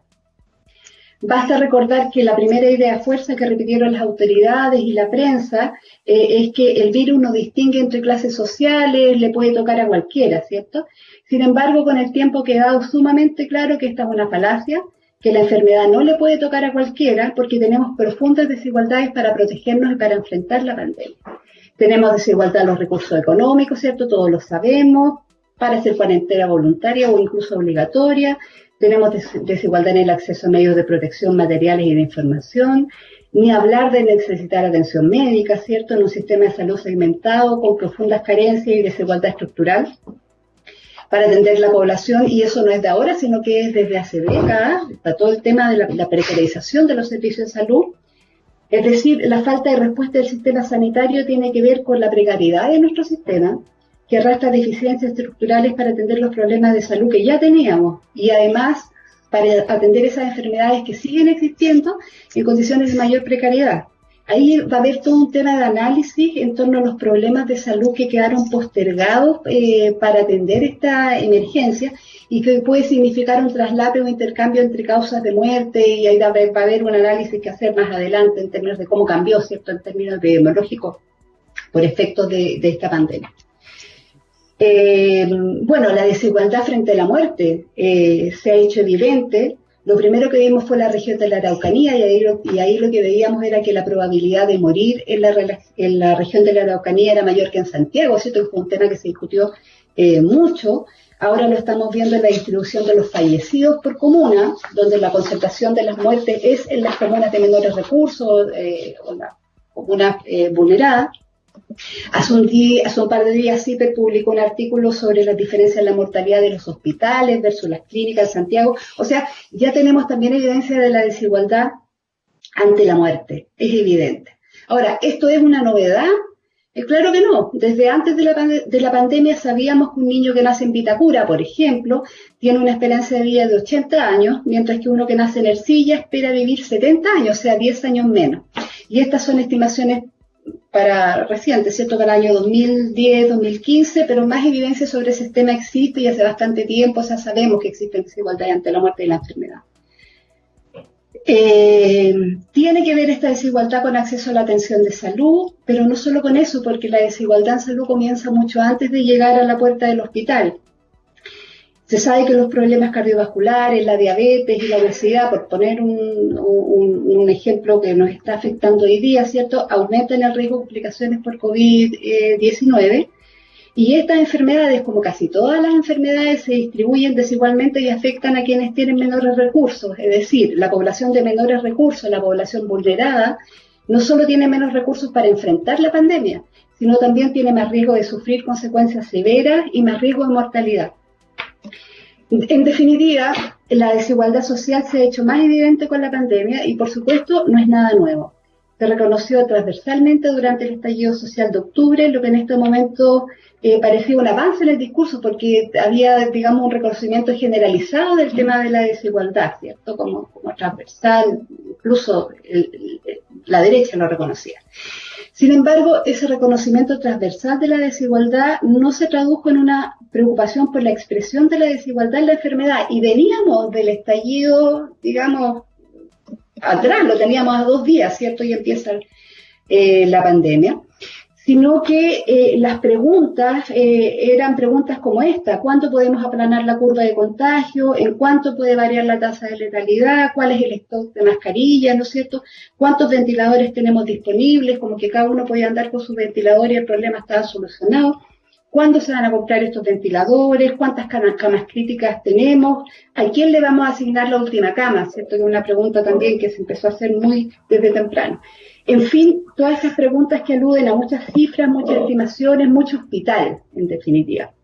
Basta recordar que la primera idea fuerza que repitieron las autoridades y la prensa es que el virus no distingue entre clases sociales, le puede tocar a cualquiera, ¿cierto? Sin embargo, con el tiempo ha quedado sumamente claro que esta es una falacia, que la enfermedad no le puede tocar a cualquiera porque tenemos profundas desigualdades para protegernos y para enfrentar la pandemia. Tenemos desigualdad en los recursos económicos, ¿cierto? Todos lo sabemos, para hacer cuarentena voluntaria o incluso obligatoria. Tenemos desigualdad en el acceso a medios de protección materiales y de información. Ni hablar de necesitar atención médica, ¿cierto? En un sistema de salud segmentado con profundas carencias y desigualdad estructural para atender la población, y eso no es de ahora, sino que es desde hace décadas. Está todo el tema de la precarización de los servicios de salud. Es decir, la falta de respuesta del sistema sanitario tiene que ver con la precariedad de nuestro sistema, que arrastra deficiencias estructurales para atender los problemas de salud que ya teníamos, y además para atender esas enfermedades que siguen existiendo en condiciones de mayor precariedad. Ahí va a haber todo un tema de análisis en torno a los problemas de salud que quedaron postergados para atender esta emergencia y que puede significar un traslape o intercambio entre causas de muerte, y ahí va a haber un análisis que hacer más adelante en términos de cómo cambió, ¿cierto?, en términos epidemiológicos por efectos de esta pandemia. Bueno, la desigualdad frente a la muerte se ha hecho evidente. Lo primero que vimos fue la región de la Araucanía, y ahí lo que veíamos era que la probabilidad de morir en la región de la Araucanía era mayor que en Santiago, ¿cierto? Que fue un tema que se discutió mucho. Ahora lo estamos viendo en la distribución de los fallecidos por comuna, donde la concentración de las muertes es en las comunas de menores recursos o las comunas vulneradas. Hace un par de días CIPER publicó un artículo sobre las diferencias en la mortalidad de los hospitales versus las clínicas de Santiago. O sea, ya tenemos también evidencia de la desigualdad ante la muerte, es evidente. Ahora, ¿esto es una novedad? Claro que no. Desde antes de la pandemia sabíamos que un niño que nace en Vitacura, por ejemplo, tiene una esperanza de vida de 80 años, mientras que uno que nace en Ercilla espera vivir 70 años, o sea, 10 años menos. Y estas son estimaciones para recientes, ¿cierto?, para el año 2010, 2015, pero más evidencia sobre ese tema existe y hace bastante tiempo, o sea, sabemos que existe desigualdad ante la muerte y la enfermedad. Tiene que ver esta desigualdad con acceso a la atención de salud, pero no solo con eso, porque la desigualdad en salud comienza mucho antes de llegar a la puerta del hospital. Se sabe que los problemas cardiovasculares, la diabetes y la obesidad, por poner un ejemplo que nos está afectando hoy día, ¿cierto?, aumentan el riesgo de complicaciones por COVID-19, Y estas enfermedades, como casi todas las enfermedades, se distribuyen desigualmente y afectan a quienes tienen menores recursos. Es decir, la población de menores recursos, la población vulnerada, no solo tiene menos recursos para enfrentar la pandemia, sino también tiene más riesgo de sufrir consecuencias severas y más riesgo de mortalidad. En definitiva, la desigualdad social se ha hecho más evidente con la pandemia y, por supuesto, no es nada nuevo. Se reconoció transversalmente durante el estallido social de octubre, lo que en este momento parecía un avance en el discurso, porque había, digamos, un reconocimiento generalizado del tema de la desigualdad, ¿cierto? Como transversal, incluso la derecha lo reconocía. Sin embargo, ese reconocimiento transversal de la desigualdad no se tradujo en una preocupación por la expresión de la desigualdad en la enfermedad, y veníamos del estallido, digamos, atrás, lo teníamos a 2 días, ¿cierto? Y empieza la pandemia, sino que las preguntas eran preguntas como esta: ¿cuánto podemos aplanar la curva de contagio? ¿En cuánto puede variar la tasa de letalidad? ¿Cuál es el stock de mascarillas? ¿No es cierto? ¿Cuántos ventiladores tenemos disponibles? Como que cada uno podía andar con su ventilador y el problema estaba solucionado. ¿Cuándo se van a comprar estos ventiladores? ¿Cuántas camas críticas tenemos? ¿A quién le vamos a asignar la última cama? ¿Cierto? Que es una pregunta también que se empezó a hacer muy desde temprano. En fin, todas esas preguntas que aluden a muchas cifras, muchas estimaciones, mucho hospital, en definitiva.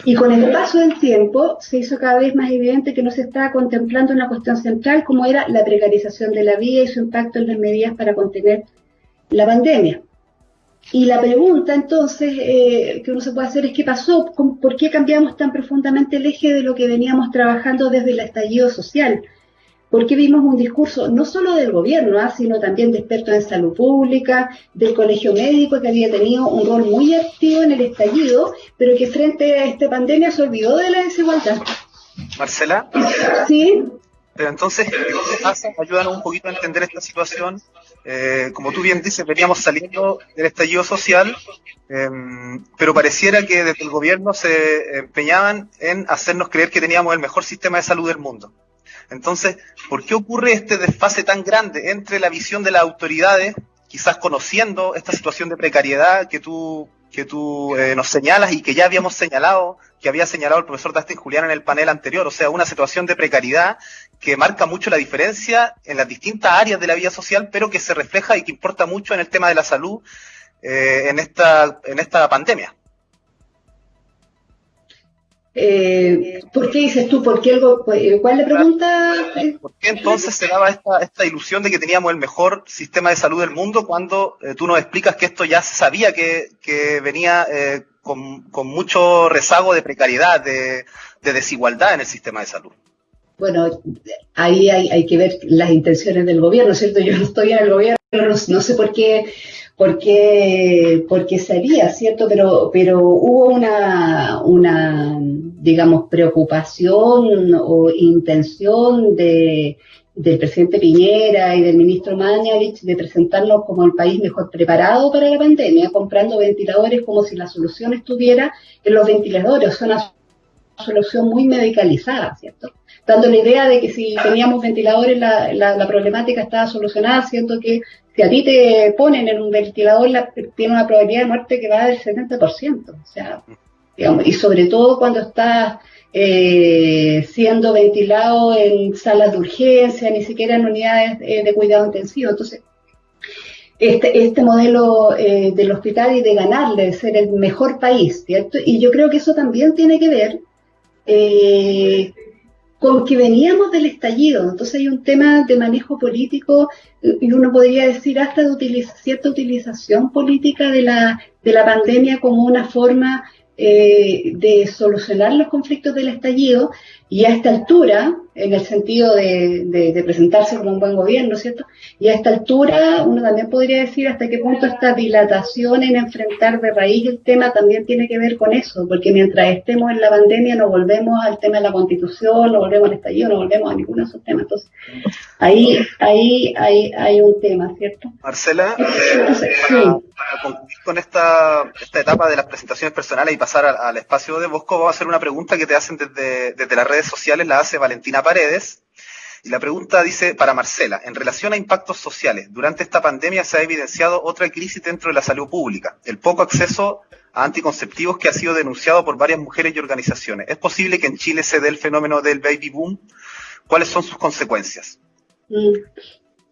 Y con el paso del tiempo se hizo cada vez más evidente que no se estaba contemplando una cuestión central, como era la precarización de la vida y su impacto en las medidas para contener la pandemia. Y la pregunta entonces que uno se puede hacer es: ¿qué pasó? ¿Por qué cambiamos tan profundamente el eje de lo que veníamos trabajando desde el estallido social? ¿Por qué vimos un discurso no solo del gobierno, sino también de expertos en salud pública, del colegio médico, que había tenido un rol muy activo en el estallido, pero que frente a esta pandemia se olvidó de la desigualdad? Marcela. Sí. Pero entonces, ¿qué pasa? Ayúdanos un poquito a entender esta situación. Como tú bien dices, veníamos saliendo del estallido social, pero pareciera que desde el gobierno se empeñaban en hacernos creer que teníamos el mejor sistema de salud del mundo. Entonces, ¿por qué ocurre este desfase tan grande entre la visión de las autoridades, quizás conociendo esta situación de precariedad que tú nos señalas y que ya habíamos señalado, que había señalado el profesor Dustin Julián en el panel anterior? O sea, una situación de precariedad que marca mucho la diferencia en las distintas áreas de la vida social, pero que se refleja y que importa mucho en el tema de la salud en esta pandemia. ¿Por qué dices tú? ¿Por qué ¿cuál es la pregunta? ¿Por qué entonces se daba esta ilusión de que teníamos el mejor sistema de salud del mundo cuando tú nos explicas que esto ya se sabía que venía con mucho rezago de precariedad, de desigualdad en el sistema de salud? Bueno, ahí hay que ver las intenciones del gobierno, ¿cierto? Yo no estoy en el gobierno, no sé por qué se haría, ¿cierto? Pero hubo una digamos, preocupación o intención del presidente Piñera y del ministro Mañalich de presentarnos como el país mejor preparado para la pandemia, comprando ventiladores como si la solución estuviera en los ventiladores. Es una solución muy medicalizada, ¿cierto? Dando la idea de que si teníamos ventiladores la problemática estaba solucionada, siendo que si a ti te ponen en un ventilador tiene una probabilidad de muerte que va del 70%, o sea, digamos, y sobre todo cuando estás siendo ventilado en salas de urgencia, ni siquiera en unidades de cuidado intensivo. Entonces, este modelo del hospital y de ganarle, de ser el mejor país, ¿cierto? Y yo creo que eso también tiene que ver con que veníamos del estallido. Entonces hay un tema de manejo político, y uno podría decir hasta de cierta utilización política de la pandemia como una forma de solucionar los conflictos del estallido, y a esta altura, en el sentido de presentarse como un buen gobierno, ¿cierto? Y a esta altura uno también podría decir hasta qué punto esta dilatación en enfrentar de raíz el tema también tiene que ver con eso, porque mientras estemos en la pandemia no volvemos al tema de la Constitución, no volvemos al estallido, no volvemos a ninguno de esos temas. Entonces, ahí hay un tema, ¿cierto? Marcela, sí. para concluir con esta etapa de las presentaciones personales y pasar al espacio de Bosco, vamos a hacer una pregunta que te hacen desde las redes sociales, la hace Valentina Paredes, y la pregunta dice: para Marcela, en relación a impactos sociales, durante esta pandemia se ha evidenciado otra crisis dentro de la salud pública, el poco acceso a anticonceptivos que ha sido denunciado por varias mujeres y organizaciones. ¿Es posible que en Chile se dé el fenómeno del baby boom? ¿Cuáles son sus consecuencias?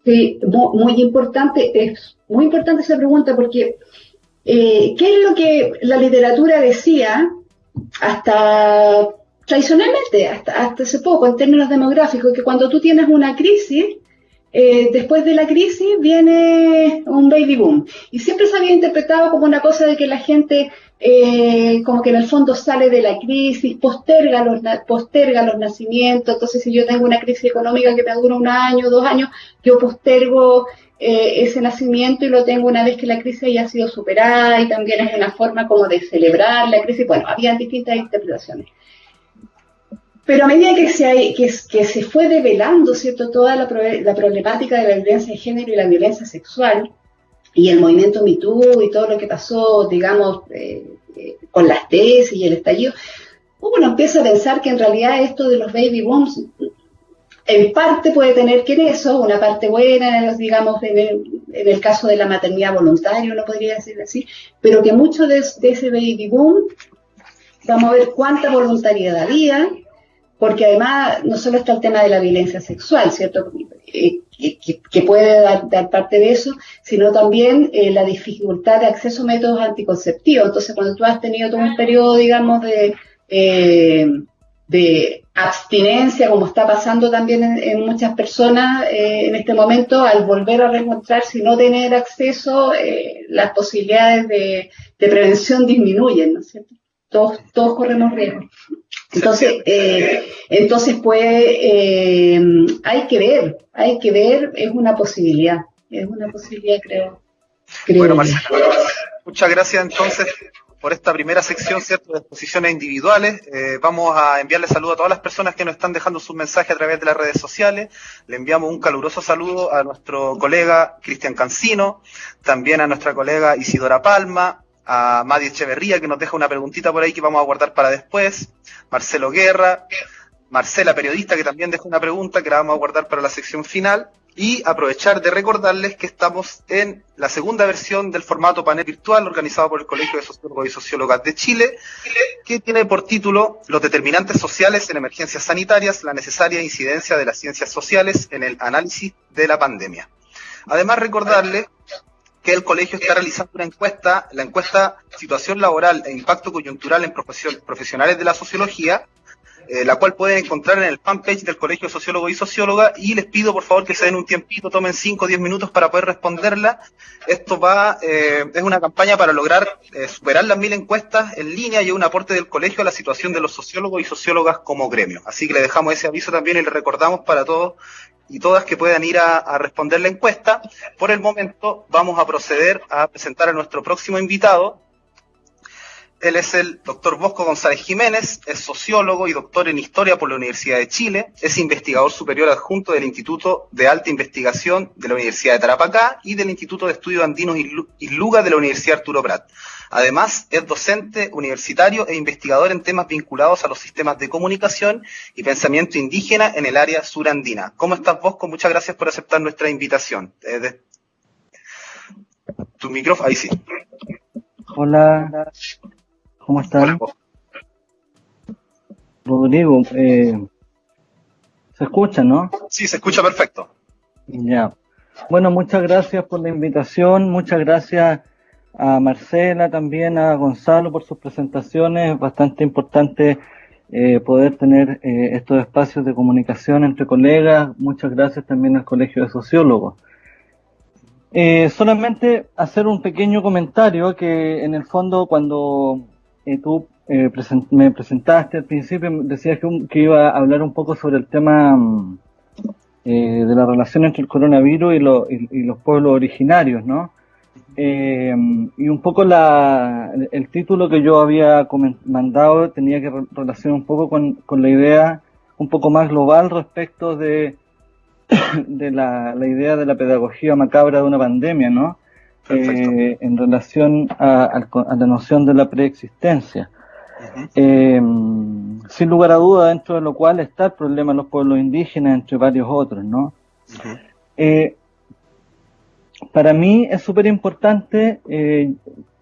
Sí, muy importante, es muy importante esa pregunta porque ¿qué es lo que la literatura decía hasta tradicionalmente, hasta hace poco, en términos demográficos, que cuando tú tienes una crisis, después de la crisis viene un baby boom? Y siempre se había interpretado como una cosa de que la gente, como que en el fondo sale de la crisis, posterga los nacimientos. Entonces, si yo tengo una crisis económica que me dura 1 año, 2 años, yo postergo ese nacimiento y lo tengo una vez que la crisis haya sido superada, y también es una forma como de celebrar la crisis. Bueno, habían distintas interpretaciones. Pero a medida que se fue develando, ¿cierto?, toda la problemática de la violencia de género y la violencia sexual, y el movimiento Me Too y todo lo que pasó, digamos, con las tesis y el estallido, uno empieza a pensar que en realidad esto de los baby booms, en parte puede tener que ver eso, una parte buena, digamos, en el caso de la maternidad voluntaria, uno podría decir así, pero que mucho de ese baby boom, vamos a ver cuánta voluntariedad había, porque además no solo está el tema de la violencia sexual, ¿cierto?, que puede dar parte de eso, sino también la dificultad de acceso a métodos anticonceptivos. Entonces, cuando tú has tenido todo un periodo, digamos, de abstinencia, como está pasando también en muchas personas en este momento, al volver a reencontrarse y no tener acceso, las posibilidades de prevención disminuyen, ¿no es cierto? Todos corremos riesgo. Entonces pues hay que ver, es una posibilidad, creo. Bueno, Marcela, muchas gracias entonces por esta primera sección, ¿cierto?, de exposiciones individuales. Vamos a enviarle saludo a todas las personas que nos están dejando sus mensajes a través de las redes sociales. Le enviamos un caluroso saludo a nuestro colega Cristian Cancino, también a nuestra colega Isidora Palma, a Madi Echeverría, que nos deja una preguntita por ahí que vamos a guardar para después, Marcelo Guerra, Marcela, periodista, que también dejó una pregunta que la vamos a guardar para la sección final, y aprovechar de recordarles que estamos en la segunda versión del formato panel virtual organizado por el Colegio de Sociólogos y Sociólogas de Chile, que tiene por título Los determinantes sociales en emergencias sanitarias, la necesaria incidencia de las ciencias sociales en el análisis de la pandemia. Además, recordarles que el colegio está realizando una encuesta, la encuesta Situación Laboral e Impacto Coyuntural en Profesionales de la Sociología, la cual pueden encontrar en el fanpage del Colegio de Sociólogos y Sociólogas, y les pido por favor que se den un tiempito, tomen 5 o 10 minutos para poder responderla. Esto es una campaña para lograr superar las 1000 encuestas en línea y un aporte del colegio a la situación de los sociólogos y sociólogas como gremio. Así que le dejamos ese aviso también y le recordamos para todos y todas que puedan ir a responder la encuesta. Por el momento vamos a proceder a presentar a nuestro próximo invitado. Él es el doctor Bosco González Jiménez, es sociólogo y doctor en Historia por la Universidad de Chile, es investigador superior adjunto del Instituto de Alta Investigación de la Universidad de Tarapacá y del Instituto de Estudios Andinos ILUGA de la Universidad Arturo Prat. Además, es docente universitario e investigador en temas vinculados a los sistemas de comunicación y pensamiento indígena en el área surandina. ¿Cómo estás, Bosco? Muchas gracias por aceptar nuestra invitación. Tu micrófono, ahí sí. Hola, ¿cómo estás? Hola, Bosco. Rodrigo, ¿se escucha, no? Sí, se escucha perfecto. Ya. Bueno, muchas gracias por la invitación, muchas gracias a Marcela, también a Gonzalo por sus presentaciones. Es bastante importante poder tener estos espacios de comunicación entre colegas. Muchas gracias también al Colegio de Sociólogos. Solamente hacer un pequeño comentario que en el fondo cuando tú me presentaste al principio, decías que iba a hablar un poco sobre el tema de la relación entre el coronavirus y los pueblos originarios, ¿no? Y un poco el título que yo había mandado tenía que relacionar un poco con la idea un poco más global respecto de la idea de la pedagogía macabra de una pandemia, ¿no? En relación a la noción de la preexistencia. Uh-huh. Sin lugar a duda, dentro de lo cual está el problema de los pueblos indígenas, entre varios otros, ¿no? Uh-huh. Para mí es súper importante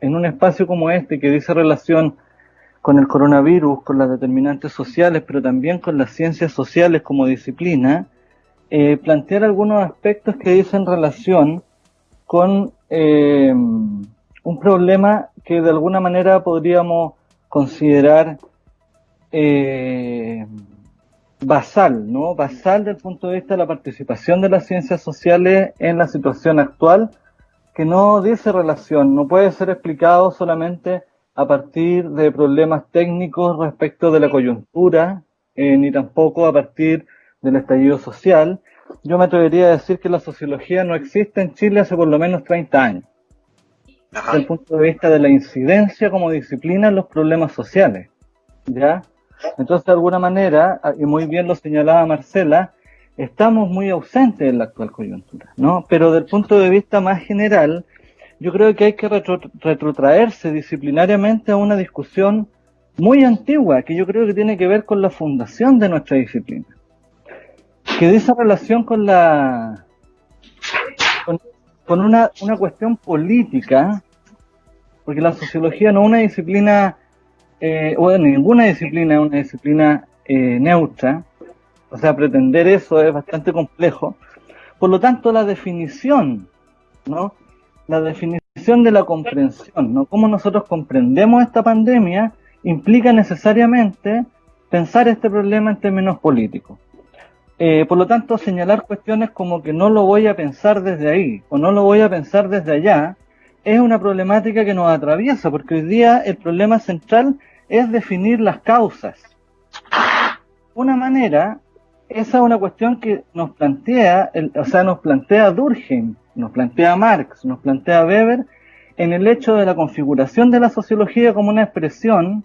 en un espacio como este que dice relación con el coronavirus, con las determinantes sociales, pero también con las ciencias sociales como disciplina, plantear algunos aspectos que dicen relación con un problema que de alguna manera podríamos considerar basal, ¿no? Basal desde el punto de vista de la participación de las ciencias sociales en la situación actual, que no dice relación, no puede ser explicado solamente a partir de problemas técnicos respecto de la coyuntura, ni tampoco a partir del estallido social. Yo me atrevería a decir que la sociología no existe en Chile hace por lo menos 30 años, desde el punto de vista de la incidencia como disciplina en los problemas sociales, ¿ya? Entonces, de alguna manera, y muy bien lo señalaba Marcela, estamos muy ausentes en la actual coyuntura, ¿no? Pero desde el punto de vista más general, yo creo que hay que retrotraerse disciplinariamente a una discusión muy antigua, que yo creo que tiene que ver con la fundación de nuestra disciplina, que dice relación con con una cuestión política, porque la sociología no es una disciplina, ninguna disciplina es una disciplina neutra, o sea, pretender eso es bastante complejo. Por lo tanto, la definición, ¿no? La definición de la comprensión, ¿no? Cómo nosotros comprendemos esta pandemia implica necesariamente pensar este problema en términos políticos. Por lo tanto, señalar cuestiones como que no lo voy a pensar desde ahí o no lo voy a pensar desde allá es una problemática que nos atraviesa, porque hoy día el problema central es definir las causas. Una manera, esa es una cuestión que nos plantea, nos plantea Durkheim, nos plantea Marx, nos plantea Weber, en el hecho de la configuración de la sociología como una expresión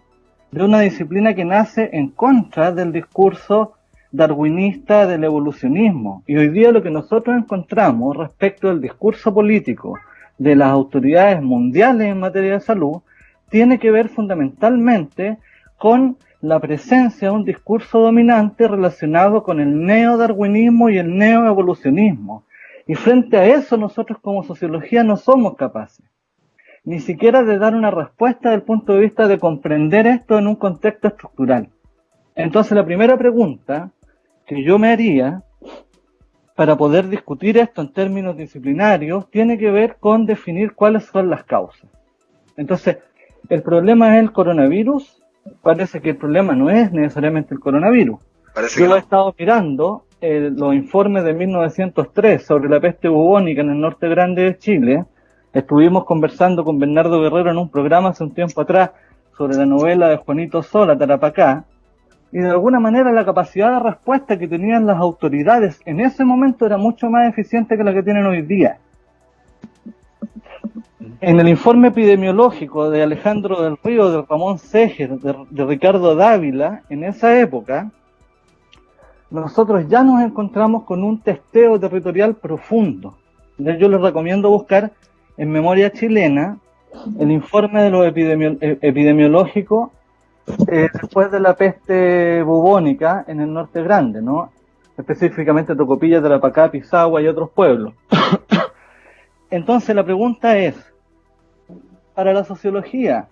de una disciplina que nace en contra del discurso darwinista del evolucionismo. Y hoy día lo que nosotros encontramos respecto del discurso político de las autoridades mundiales en materia de salud tiene que ver fundamentalmente con la presencia de un discurso dominante relacionado con el neodarwinismo y el neoevolucionismo. Y frente a eso nosotros como sociología no somos capaces ni siquiera de dar una respuesta desde el punto de vista de comprender esto en un contexto estructural. Entonces la primera pregunta que yo me haría para poder discutir esto en términos disciplinarios tiene que ver con definir cuáles son las causas. Entonces, ¿el problema es el coronavirus? Parece que el problema no es necesariamente el coronavirus. Yo he estado mirando los informes de 1903 sobre la peste bubónica en el norte grande de Chile. Estuvimos conversando con Bernardo Guerrero en un programa hace un tiempo atrás sobre la novela de Juanito Sola, Tarapacá, y de alguna manera la capacidad de respuesta que tenían las autoridades en ese momento era mucho más eficiente que la que tienen hoy día. En el informe epidemiológico de Alejandro del Río, de Ramón Seger, de Ricardo Dávila, en esa época, nosotros ya nos encontramos con un testeo territorial profundo. Yo les recomiendo buscar en Memoria Chilena el informe de lo epidemiológico después de la peste bubónica en el norte grande, ¿no? Específicamente Tocopilla, Tarapacá, Pisagua y otros pueblos. Entonces la pregunta es, para la sociología,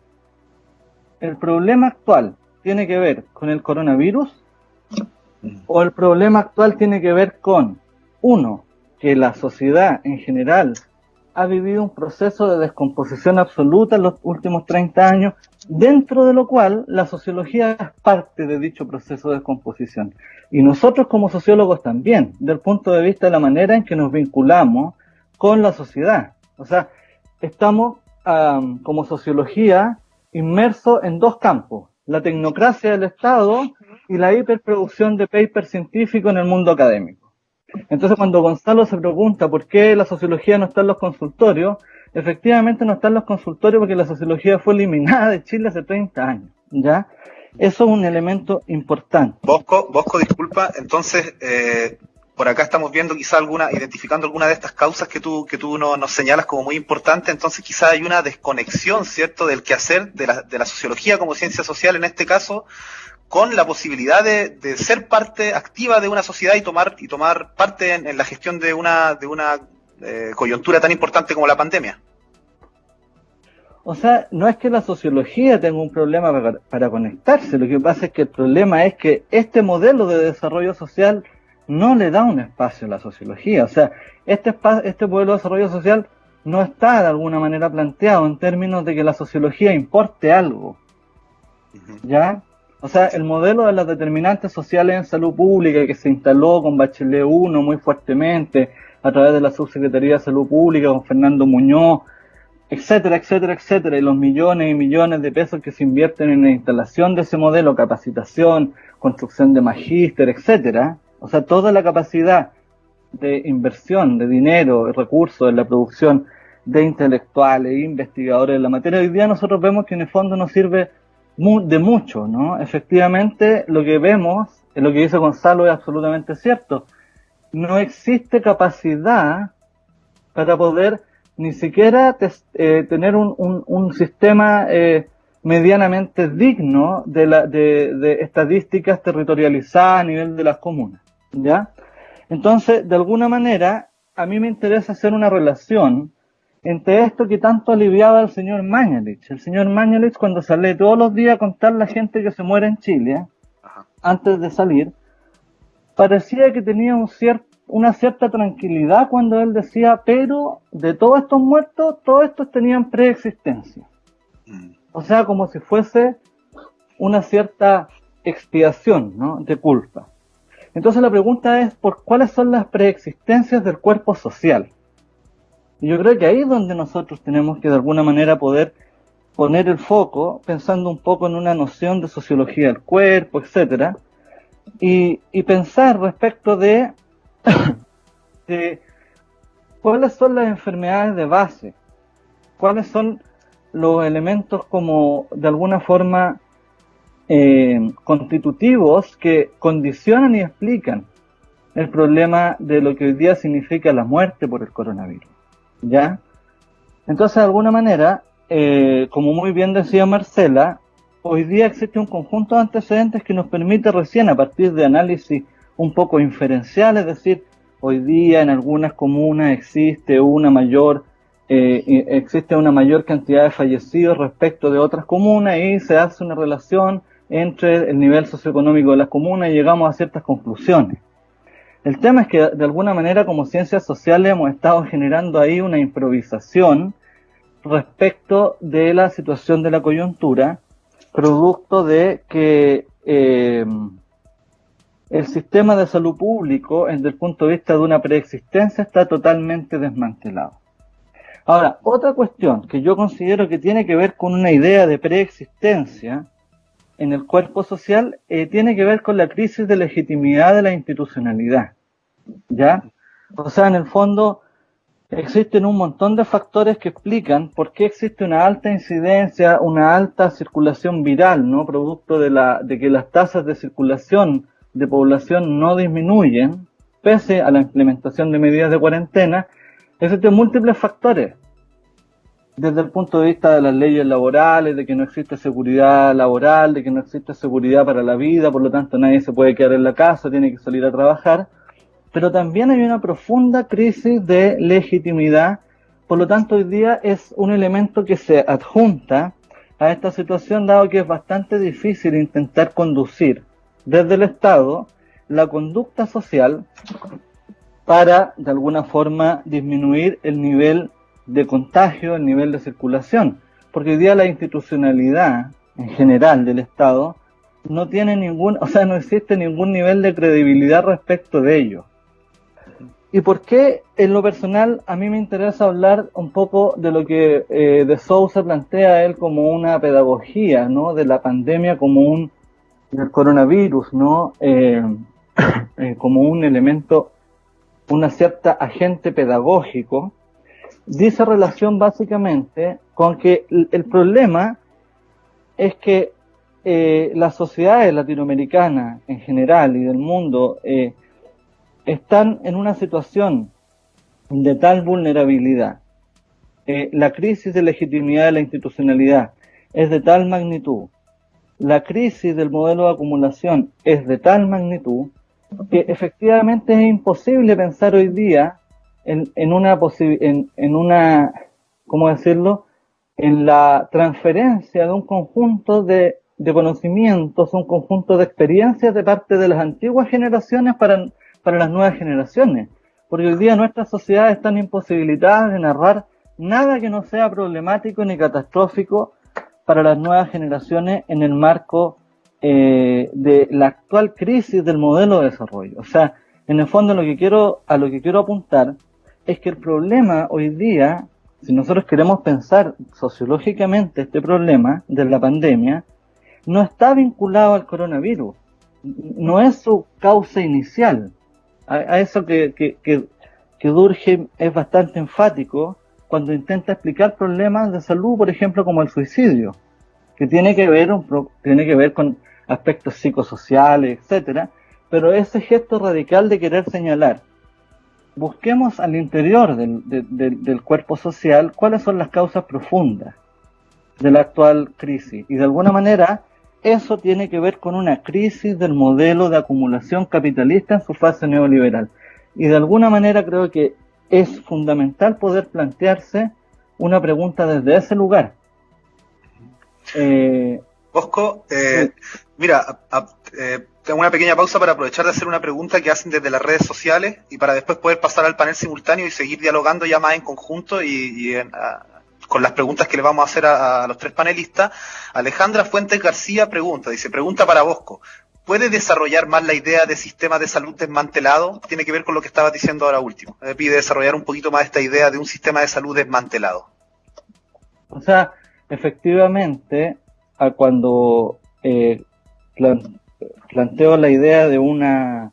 ¿el problema actual tiene que ver con el coronavirus? ¿O el problema actual tiene que ver con, uno, que la sociedad en general ha vivido un proceso de descomposición absoluta en los últimos 30 años, dentro de lo cual la sociología es parte de dicho proceso de descomposición? Y nosotros como sociólogos también, del punto de vista de la manera en que nos vinculamos con la sociedad. O sea, estamos como sociología inmersos en dos campos: la tecnocracia del Estado y la hiperproducción de papers científicos en el mundo académico. Entonces, cuando Gonzalo se pregunta por qué la sociología no está en los consultorios, efectivamente no está en los consultorios porque la sociología fue eliminada de Chile hace 30 años, ¿ya? Eso es un elemento importante. Bosco, disculpa, entonces, por acá estamos viendo identificando alguna de estas causas que tú nos señalas como muy importante. Entonces quizá hay una desconexión, ¿cierto?, del quehacer de la sociología como ciencia social en este caso, con la posibilidad de ser parte activa de una sociedad y tomar parte en la gestión de una coyuntura tan importante como la pandemia. O sea, no es que la sociología tenga un problema para conectarse, lo que pasa es que el problema es que este modelo de desarrollo social no le da un espacio a la sociología. O sea, este modelo de desarrollo social no está de alguna manera planteado en términos de que la sociología importe algo, ¿ya? O sea, el modelo de las determinantes sociales en salud pública que se instaló con Bachelet 1 muy fuertemente, a través de la Subsecretaría de Salud Pública, con Fernando Muñoz, etcétera, etcétera, etcétera, y los millones y millones de pesos que se invierten en la instalación de ese modelo, capacitación, construcción de magíster, etcétera. O sea, toda la capacidad de inversión, de dinero, de recursos en la producción de intelectuales, investigadores de la materia, hoy día nosotros vemos que en el fondo nos sirve de mucho, ¿no? Efectivamente, lo que vemos, lo que dice Gonzalo es absolutamente cierto. No existe capacidad para poder ni siquiera tener un sistema medianamente digno de estadísticas territorializadas a nivel de las comunas, ¿ya? Entonces, de alguna manera, a mí me interesa hacer una relación entre esto que tanto aliviaba al señor Mañalich. El señor Mañalich, cuando sale todos los días a contar la gente que se muere en Chile, antes de salir, parecía que tenía una cierta tranquilidad cuando él decía, pero de todos estos muertos, todos estos tenían preexistencia. O sea, como si fuese una cierta expiación, ¿no?, de culpa. Entonces la pregunta es, ¿cuáles son las preexistencias del cuerpo social? Y yo creo que ahí es donde nosotros tenemos que de alguna manera poder poner el foco, pensando un poco en una noción de sociología del cuerpo, etcétera, y pensar respecto de cuáles son las enfermedades de base, cuáles son los elementos como de alguna forma constitutivos que condicionan y explican el problema de lo que hoy día significa la muerte por el coronavirus, ¿ya? Entonces, de alguna manera, como muy bien decía Marcela, hoy día existe un conjunto de antecedentes que nos permite recién, a partir de análisis un poco inferencial, es decir, hoy día en algunas comunas existe una mayor cantidad de fallecidos respecto de otras comunas y se hace una relación entre el nivel socioeconómico de las comunas y llegamos a ciertas conclusiones. El tema es que de alguna manera como ciencias sociales hemos estado generando ahí una improvisación respecto de la situación de la coyuntura, producto de que el sistema de salud público, desde el punto de vista de una preexistencia, está totalmente desmantelado. Ahora, otra cuestión que yo considero que tiene que ver con una idea de preexistencia en el cuerpo social, tiene que ver con la crisis de legitimidad de la institucionalidad, ¿ya? O sea, en el fondo, existen un montón de factores que explican por qué existe una alta incidencia, una alta circulación viral, ¿no? Producto de que las tasas de circulación de población no disminuyen, pese a la implementación de medidas de cuarentena. Existen múltiples factores, desde el punto de vista de las leyes laborales, de que no existe seguridad laboral, de que no existe seguridad para la vida, por lo tanto nadie se puede quedar en la casa, tiene que salir a trabajar. Pero también hay una profunda crisis de legitimidad, por lo tanto hoy día es un elemento que se adjunta a esta situación, dado que es bastante difícil intentar conducir desde el Estado la conducta social para, de alguna forma, disminuir el nivel de contagio, el nivel de circulación, porque hoy día la institucionalidad en general del Estado no tiene no existe ningún nivel de credibilidad respecto de ello. ¿Y por qué en lo personal a mí me interesa hablar un poco de lo que de Sousa plantea él como una pedagogía, ¿no?, de la pandemia como del coronavirus, ¿no?, como un elemento, una cierta agente pedagógico? Dice relación básicamente con que el problema es que las sociedades latinoamericanas en general y del mundo están en una situación de tal vulnerabilidad, la crisis de legitimidad de la institucionalidad es de tal magnitud, la crisis del modelo de acumulación es de tal magnitud, que efectivamente es imposible pensar hoy día en una, ¿cómo decirlo?, en la transferencia de un conjunto de conocimientos, un conjunto de experiencias de parte de las antiguas generaciones para las nuevas generaciones. Porque hoy día nuestras sociedades están imposibilitadas de narrar nada que no sea problemático ni catastrófico para las nuevas generaciones en el marco de la actual crisis del modelo de desarrollo. O sea, en el fondo a lo que quiero apuntar es que el problema hoy día, si nosotros queremos pensar sociológicamente este problema de la pandemia, no está vinculado al coronavirus, no es su causa inicial. A eso que Durkheim es bastante enfático cuando intenta explicar problemas de salud, por ejemplo, como el suicidio, que tiene que ver con aspectos psicosociales, etcétera, pero ese gesto radical de querer señalar, busquemos al interior del cuerpo social cuáles son las causas profundas de la actual crisis, y de alguna manera eso tiene que ver con una crisis del modelo de acumulación capitalista en su fase neoliberal. Y de alguna manera creo que es fundamental poder plantearse una pregunta desde ese lugar. Bosco, sí. mira, tengo una pequeña pausa para aprovechar de hacer una pregunta que hacen desde las redes sociales y para después poder pasar al panel simultáneo y seguir dialogando ya más en conjunto con las preguntas que le vamos a hacer a los tres panelistas. Alejandra Fuentes García pregunta para Bosco, ¿puede desarrollar más la idea de sistema de salud desmantelado? Tiene que ver con lo que estabas diciendo ahora último. Me pide desarrollar un poquito más esta idea de un sistema de salud desmantelado. O sea, efectivamente, cuando planteo la idea de un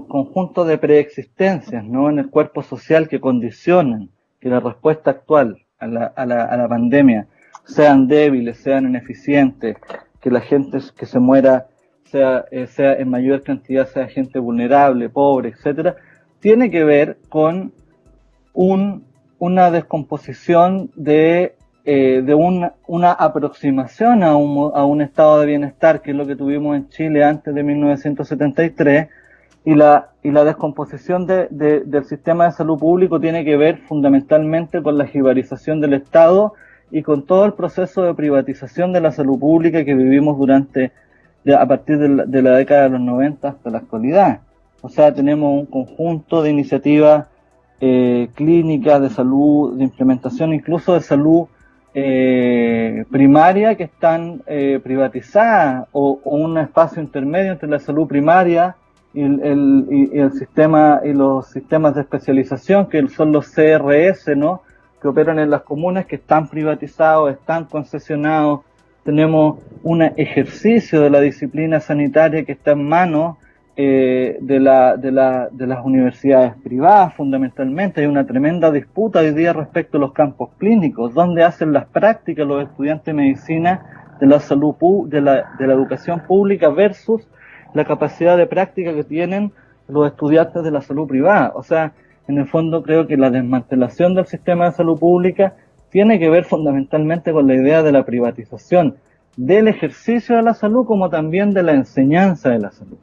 conjunto de preexistencias, ¿no?, en el cuerpo social que condicionan que la respuesta actual a la pandemia sean débiles, sean ineficientes, que la gente que se muera sea en mayor cantidad sea gente vulnerable, pobre, etcétera, tiene que ver con una descomposición de una aproximación a un estado de bienestar, que es lo que tuvimos en Chile antes de 1973, y la descomposición del sistema de salud público tiene que ver fundamentalmente con la jibarización del Estado y con todo el proceso de privatización de la salud pública que vivimos a partir de la década de los 90 hasta la actualidad. O sea, tenemos un conjunto de iniciativas clínicas de salud, de implementación incluso de salud primaria, que están privatizadas, o un espacio intermedio entre la salud primaria y el sistema y los sistemas de especialización, que son los CRS, ¿no?, que operan en las comunas, que están privatizados, están concesionados. Tenemos un ejercicio de la disciplina sanitaria que está en manos de las universidades privadas, fundamentalmente. Hay una tremenda disputa hoy día respecto a los campos clínicos, donde hacen las prácticas los estudiantes de medicina de la salud de la educación pública versus la capacidad de práctica que tienen los estudiantes de la salud privada. O sea, en el fondo creo que la desmantelación del sistema de salud pública tiene que ver fundamentalmente con la idea de la privatización del ejercicio de la salud, como también de la enseñanza de la salud.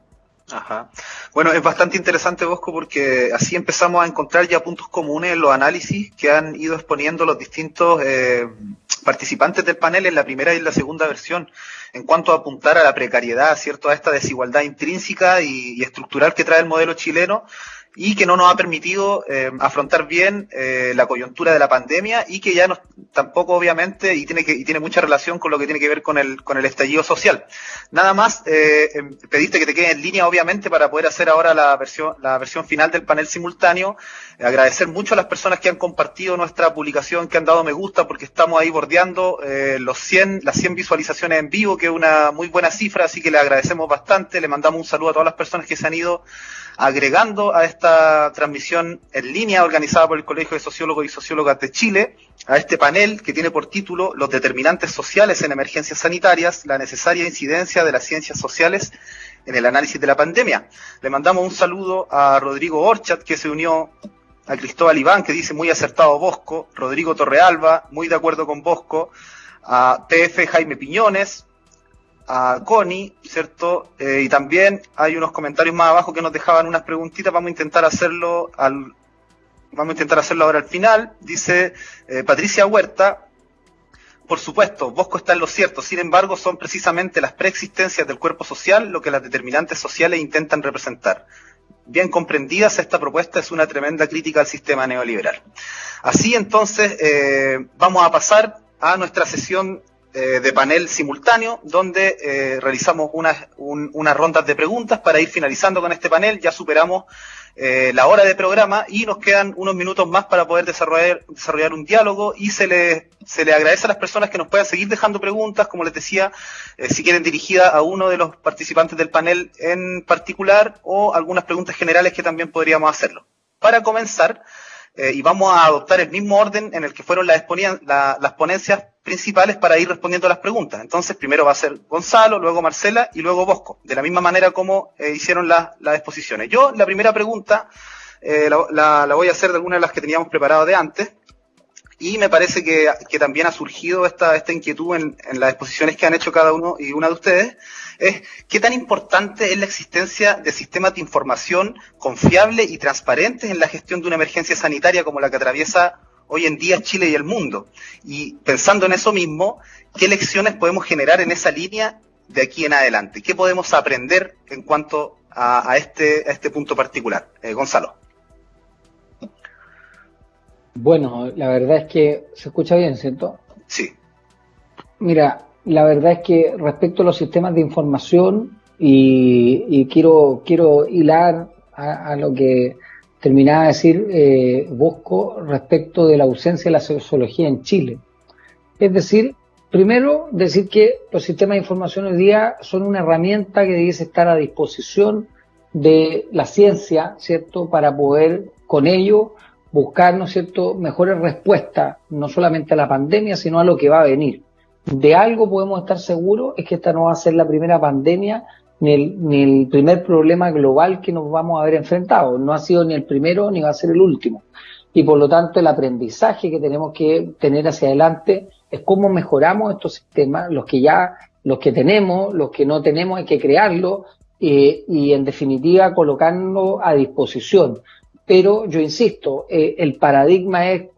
Ajá. Bueno, es bastante interesante, Bosco, porque así empezamos a encontrar ya puntos comunes en los análisis que han ido exponiendo los distintos participantes del panel en la primera y en la segunda versión, en cuanto a apuntar a la precariedad, ¿cierto?, a esta desigualdad intrínseca y estructural que trae el modelo chileno, y que no nos ha permitido afrontar bien la coyuntura de la pandemia, y que ya tampoco, obviamente, y tiene mucha relación con lo que tiene que ver con el estallido social. Nada más, pediste que te quede en línea, obviamente, para poder hacer ahora la versión final del panel simultáneo. Agradecer mucho a las personas que han compartido nuestra publicación, que han dado me gusta, porque estamos ahí bordeando las 100 visualizaciones en vivo, que es una muy buena cifra, así que le agradecemos bastante. Le mandamos un saludo a todas las personas que se han ido agregando a esta transmisión en línea organizada por el Colegio de Sociólogos y Sociólogas de Chile, a este panel que tiene por título Los determinantes sociales en emergencias sanitarias, la necesaria incidencia de las ciencias sociales en el análisis de la pandemia. Le mandamos un saludo a Rodrigo Orchat, que se unió, a Cristóbal Iván, que dice muy acertado Bosco, Rodrigo Torrealba, muy de acuerdo con Bosco, a PF Jaime Piñones, a Connie, ¿cierto? Y también hay unos comentarios más abajo que nos dejaban unas preguntitas. Vamos a intentar hacerlo ahora al final. Dice Patricia Huerta, Por supuesto, Bosco está en lo cierto. Sin embargo, son precisamente las preexistencias del cuerpo social lo que las determinantes sociales intentan representar. Bien comprendidas, esta propuesta es una tremenda crítica al sistema neoliberal. Así entonces, vamos a pasar a nuestra sesión de panel simultáneo, donde realizamos unas rondas de preguntas para ir finalizando con este panel. Ya superamos la hora de programa y nos quedan unos minutos más para poder desarrollar un diálogo, y se le agradece a las personas que nos puedan seguir dejando preguntas, como les decía, si quieren dirigida a uno de los participantes del panel en particular, o algunas preguntas generales que también podríamos hacerlo. Para comenzar, y vamos a adoptar el mismo orden en el que fueron las ponencias principales para ir respondiendo a las preguntas. Entonces, primero va a ser Gonzalo, luego Marcela y luego Bosco, de la misma manera como hicieron las exposiciones. Yo, la primera pregunta, la voy a hacer de alguna de las que teníamos preparado de antes, y me parece que también ha surgido esta inquietud en las exposiciones que han hecho cada uno y una de ustedes, es qué tan importante es la existencia de sistemas de información confiables y transparentes en la gestión de una emergencia sanitaria como la que atraviesa hoy en día Chile y el mundo. Y pensando en eso mismo, ¿qué lecciones podemos generar en esa línea de aquí en adelante? ¿Qué podemos aprender en cuanto a este punto particular? Gonzalo. Bueno, la verdad es que se escucha bien, ¿cierto? Sí. Mira, la verdad es que respecto a los sistemas de información, y quiero hilar a lo que terminaba de decir Bosco respecto de la ausencia de la sociología en Chile. Es decir, primero decir que los sistemas de información hoy día son una herramienta que debe estar a disposición de la ciencia, ¿cierto?, para poder con ello buscar, ¿no es cierto?, mejores respuestas, no solamente a la pandemia, sino a lo que va a venir. De algo podemos estar seguros, es que esta no va a ser la primera pandemia ni el primer problema global que nos vamos a ver enfrentados. No ha sido ni el primero ni va a ser el último. Y por lo tanto el aprendizaje que tenemos que tener hacia adelante es cómo mejoramos estos sistemas, los que tenemos, los que no tenemos hay que crearlos, y en definitiva colocarlo a disposición. Pero yo insisto, el paradigma es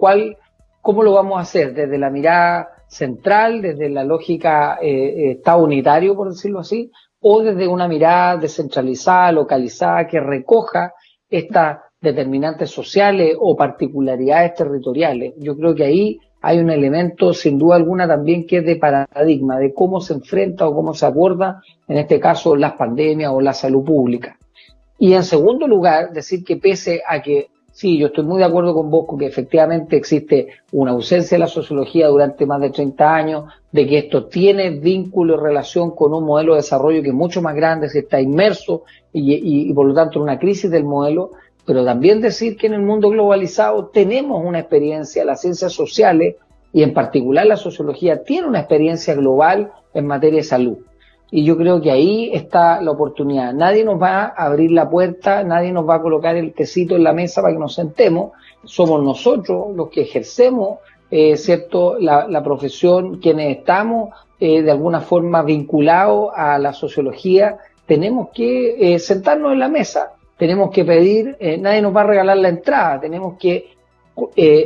cómo lo vamos a hacer, desde la mirada central, desde la lógica Estado unitario, por decirlo así, o desde una mirada descentralizada, localizada, que recoja estas determinantes sociales o particularidades territoriales. Yo creo que ahí hay un elemento, sin duda alguna, también que es de paradigma, de cómo se enfrenta o cómo se aborda, en este caso, las pandemias o la salud pública. Y en segundo lugar, decir que pese a que, sí, yo estoy muy de acuerdo con Bosco, que efectivamente existe una ausencia de la sociología durante más de 30 años, de que esto tiene vínculo y relación con un modelo de desarrollo que es mucho más grande, se está inmerso y por lo tanto en una crisis del modelo, pero también decir que en el mundo globalizado tenemos una experiencia, las ciencias sociales y en particular la sociología tiene una experiencia global en materia de salud. Y yo creo que ahí está la oportunidad. Nadie nos va a abrir la puerta, nadie nos va a colocar el tecito en la mesa para que nos sentemos. Somos nosotros los que ejercemos, ¿cierto?, la profesión, quienes estamos de alguna forma vinculados a la sociología. Tenemos que sentarnos en la mesa, tenemos que pedir, nadie nos va a regalar la entrada, tenemos que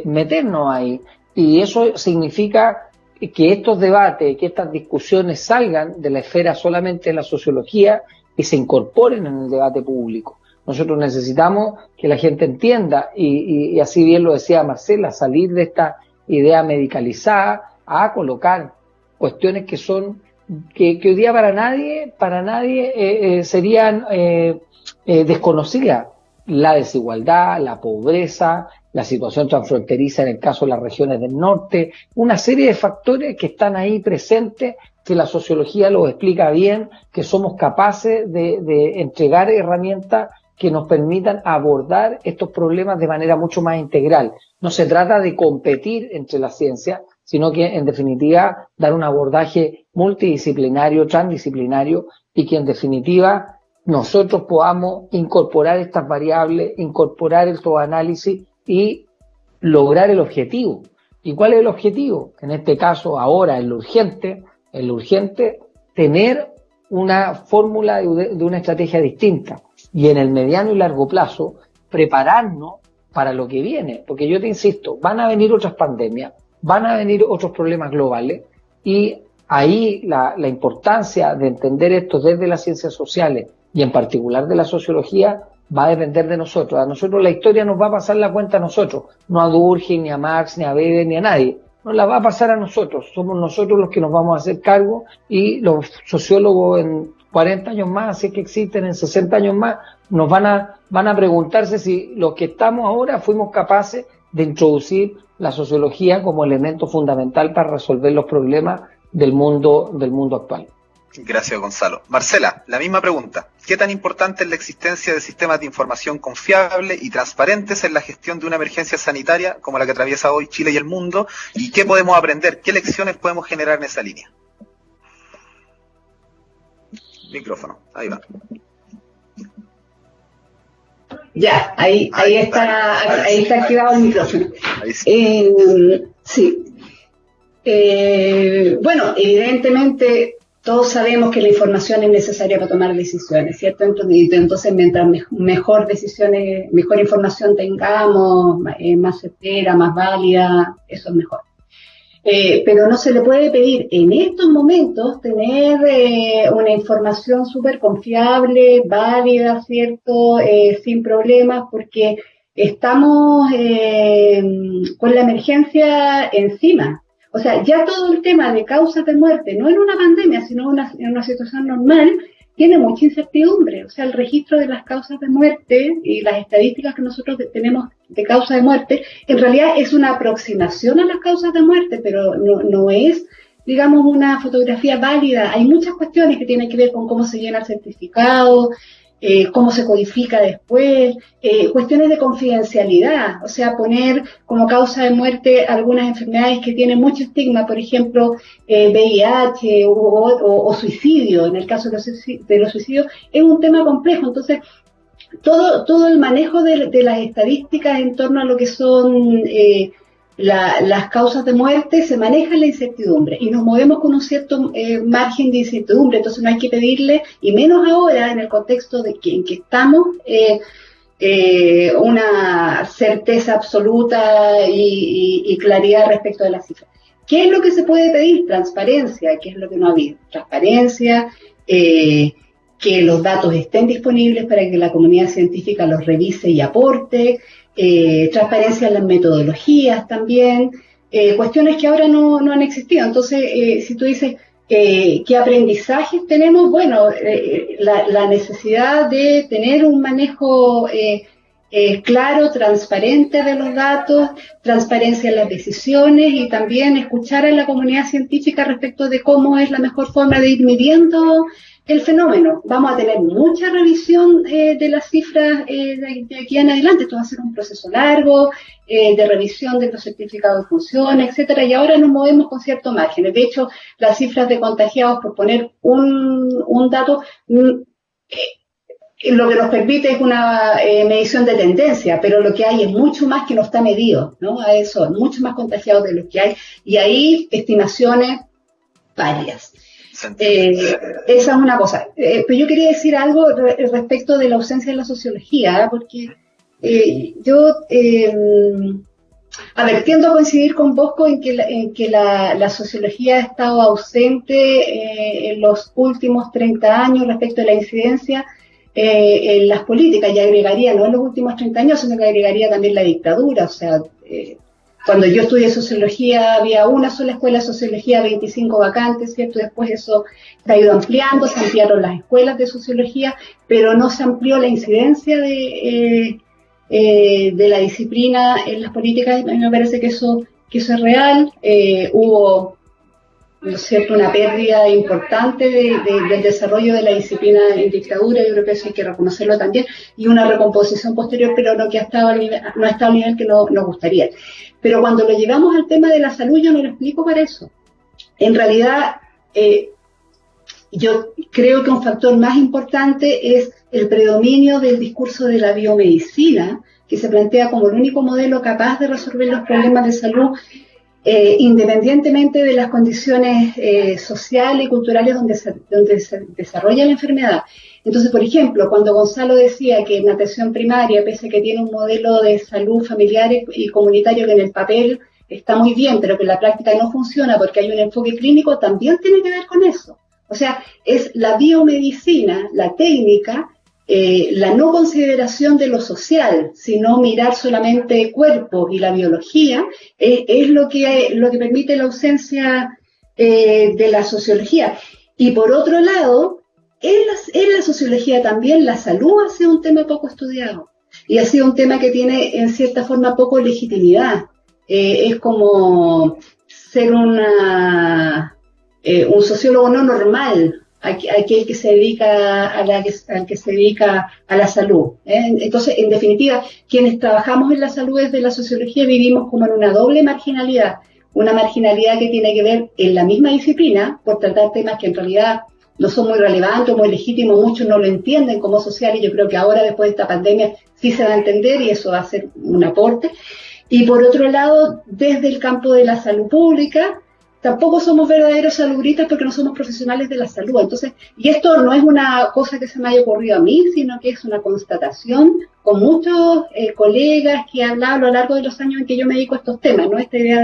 meternos ahí. Y eso significa que estos debates, que estas discusiones salgan de la esfera solamente de la sociología y se incorporen en el debate público. Nosotros necesitamos que la gente entienda, y así bien lo decía Marcela, salir de esta idea medicalizada a colocar cuestiones que son, que hoy día para nadie serían desconocidas. La desigualdad, la pobreza, la situación transfronteriza en el caso de las regiones del norte, una serie de factores que están ahí presentes, que la sociología los explica bien, que somos capaces de entregar herramientas que nos permitan abordar estos problemas de manera mucho más integral. No se trata de competir entre las ciencias, sino que en definitiva dar un abordaje multidisciplinario, transdisciplinario, y que en definitiva nosotros podamos incorporar estas variables, incorporar estos análisis y lograr el objetivo. ¿Y cuál es el objetivo? En este caso, ahora, en lo urgente, tener una fórmula de una estrategia distinta. Y en el mediano y largo plazo, prepararnos para lo que viene. Porque yo te insisto, van a venir otras pandemias, van a venir otros problemas globales, Y ahí la importancia de entender esto desde las ciencias sociales y en particular de la sociología va a depender de nosotros. A nosotros la historia nos va a pasar la cuenta a nosotros, no a Durkheim, ni a Marx, ni a Weber, ni a nadie. Nos la va a pasar a nosotros. Somos nosotros los que nos vamos a hacer cargo, y los sociólogos en 40 años más, si es que existen, en 60 años más, nos van a preguntarse si los que estamos ahora fuimos capaces de introducir la sociología como elemento fundamental para resolver los problemas del mundo actual. Gracias, Gonzalo. Marcela, la misma pregunta. ¿Qué tan importante es la existencia de sistemas de información confiables y transparentes en la gestión de una emergencia sanitaria como la que atraviesa hoy Chile y el mundo? ¿Y qué podemos aprender? ¿Qué lecciones podemos generar en esa línea? Micrófono, ahí va. Ya, ahí está activado el micrófono. Ahí sí. Sí. Bueno, evidentemente todos sabemos que la información es necesaria para tomar decisiones, ¿cierto? Entonces, mientras mejor información tengamos, más certera, más válida, eso es mejor. Pero no se le puede pedir en estos momentos tener una información súper confiable, válida, ¿cierto? Sin problemas, porque estamos con la emergencia encima. O sea, ya todo el tema de causas de muerte, no en una pandemia, sino en una situación normal, tiene mucha incertidumbre. O sea, el registro de las causas de muerte y las estadísticas que nosotros tenemos de causas de muerte, en realidad es una aproximación a las causas de muerte, pero no es, digamos, una fotografía válida. Hay muchas cuestiones que tienen que ver con cómo se llena el certificado, cómo se codifica después, cuestiones de confidencialidad, o sea, poner como causa de muerte algunas enfermedades que tienen mucho estigma, por ejemplo, VIH o suicidio. En el caso de los suicidios es un tema complejo. Entonces, todo el manejo de las estadísticas en torno a lo que son las causas de muerte se maneja en la incertidumbre, y nos movemos con un cierto margen de incertidumbre. Entonces no hay que pedirle, y menos ahora en el contexto en que estamos, una certeza absoluta y claridad respecto de las cifras. ¿Qué es lo que se puede pedir? Transparencia, que es lo que no ha habido. Transparencia, que los datos estén disponibles para que la comunidad científica los revise y aporte, transparencia en las metodologías también, cuestiones que ahora no han existido. Entonces, si tú dices, ¿qué aprendizajes tenemos? Bueno, la necesidad de tener un manejo claro, transparente de los datos, transparencia en las decisiones, y también escuchar a la comunidad científica respecto de cómo es la mejor forma de ir midiendo el fenómeno. Vamos a tener mucha revisión de las cifras de aquí en adelante. Esto va a ser un proceso largo de revisión de los certificados de función, etcétera, y ahora nos movemos con cierto margen. De hecho, las cifras de contagiados, por poner un dato, lo que nos permite es una medición de tendencia, pero lo que hay es mucho más que no está medido, ¿no? A eso, mucho más contagiados de los que hay, y ahí estimaciones varias. Esa es una cosa. Pero yo quería decir algo respecto de la ausencia de la sociología, porque yo tiendo a coincidir con Bosco en que la sociología ha estado ausente en los últimos 30 años respecto de la incidencia en las políticas, y agregaría, no en los últimos 30 años, sino que agregaría también la dictadura. O sea, cuando yo estudié sociología había una sola escuela de sociología, 25 vacantes, ¿cierto? Después eso se ha ido ampliando, se ampliaron las escuelas de sociología, pero no se amplió la incidencia de la disciplina en las políticas. Me parece que eso es real. Hubo, ¿no es cierto?, una pérdida importante del desarrollo de la disciplina en dictadura. Yo creo que eso hay que reconocerlo también, y una recomposición posterior, pero no ha estado al nivel que nos gustaría. Pero cuando lo llevamos al tema de la salud, yo no lo explico para eso. En realidad, yo creo que un factor más importante es el predominio del discurso de la biomedicina, que se plantea como el único modelo capaz de resolver los problemas de salud, independientemente de las condiciones sociales y culturales donde se desarrolla la enfermedad. Entonces, por ejemplo, cuando Gonzalo decía que en la atención primaria, pese a que tiene un modelo de salud familiar y comunitario que en el papel está muy bien, pero que en la práctica no funciona porque hay un enfoque clínico, también tiene que ver con eso. O sea, es la biomedicina, la técnica, la no consideración de lo social, sino mirar solamente el cuerpo y la biología, es lo que permite la ausencia de la sociología. Y por otro lado, en la sociología también la salud ha sido un tema poco estudiado y ha sido un tema que tiene en cierta forma poco legitimidad. Es como ser un sociólogo no normal, aquel que se dedica al que se dedica a la salud. Entonces, en definitiva, quienes trabajamos en la salud desde la sociología vivimos como en una doble marginalidad, una marginalidad que tiene que ver en la misma disciplina por tratar temas que en realidad no son muy relevantes, muy legítimos, muchos no lo entienden como social y yo creo que ahora después de esta pandemia sí se va a entender y eso va a ser un aporte. Y por otro lado, desde el campo de la salud pública, tampoco somos verdaderos salubristas porque no somos profesionales de la salud. Entonces, y esto no es una cosa que se me haya ocurrido a mí, sino que es una constatación con muchos colegas que he hablado a lo largo de los años en que yo me dedico a estos temas, ¿no? Esta idea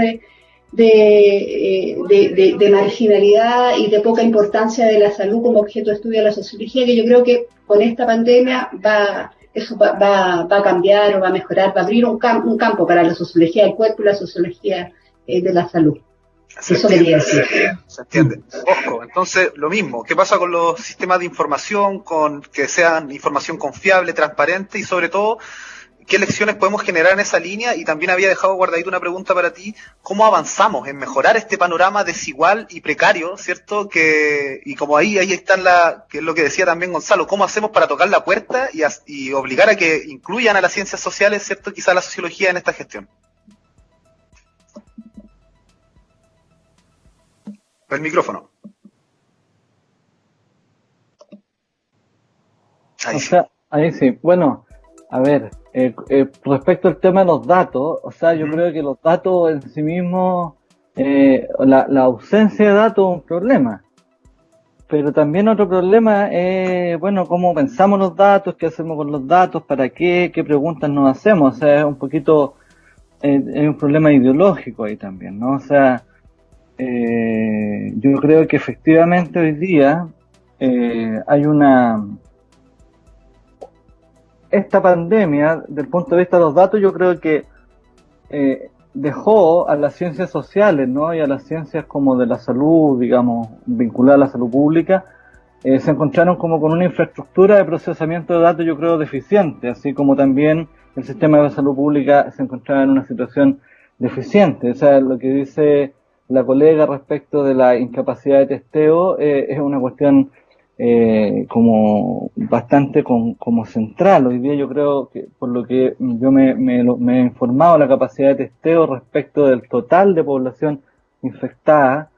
de marginalidad y de poca importancia de la salud como objeto de estudio de la sociología, que yo creo que con esta pandemia eso va a cambiar o va a mejorar, va a abrir un campo para la sociología del cuerpo y la sociología de la salud. Eso quería decir. Se entiende. Bosco, entonces lo mismo, ¿qué pasa con los sistemas de información, con que sean información confiable, transparente y sobre todo, qué lecciones podemos generar en esa línea? Y también había dejado guardadita una pregunta para ti, ¿cómo avanzamos en mejorar este panorama desigual y precario, cierto? Y como ahí están que es lo que decía también Gonzalo, ¿cómo hacemos para tocar la puerta y obligar a que incluyan a las ciencias sociales, cierto? Quizá la sociología en esta gestión. El micrófono. Ahí sí. O sea, ahí sí. Bueno, a ver, respecto al tema de los datos, o sea, yo creo que los datos en sí mismos, la ausencia de datos es un problema. Pero también otro problema es, bueno, cómo pensamos los datos, qué hacemos con los datos, para qué preguntas nos hacemos. O sea, es un poquito, es un problema ideológico ahí también, ¿no? O sea, yo creo que efectivamente hoy día hay esta pandemia, del punto de vista de los datos, yo creo que dejó a las ciencias sociales, ¿no? Y a las ciencias como de la salud, digamos, vinculadas a la salud pública, se encontraron como con una infraestructura de procesamiento de datos, yo creo, deficiente, así como también el sistema de salud pública se encontraba en una situación deficiente. O sea, lo que dice la colega respecto de la incapacidad de testeo es una cuestión como bastante como central. Hoy día yo creo que, por lo que yo me he informado, la capacidad de testeo respecto del total de población infectada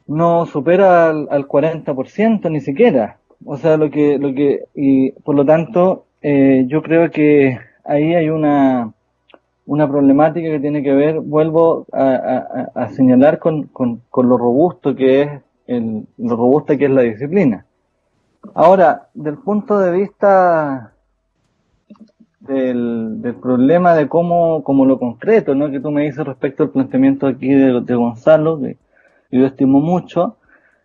no supera al 40%, ni siquiera. O sea, y por lo tanto, yo creo que ahí hay una problemática que tiene que ver, vuelvo a señalar con lo robusto que es lo robusta que es la disciplina. Ahora, del punto de vista del problema de cómo lo concreto, ¿no? Que tú me dices respecto al planteamiento aquí de Gonzalo, que yo estimo mucho,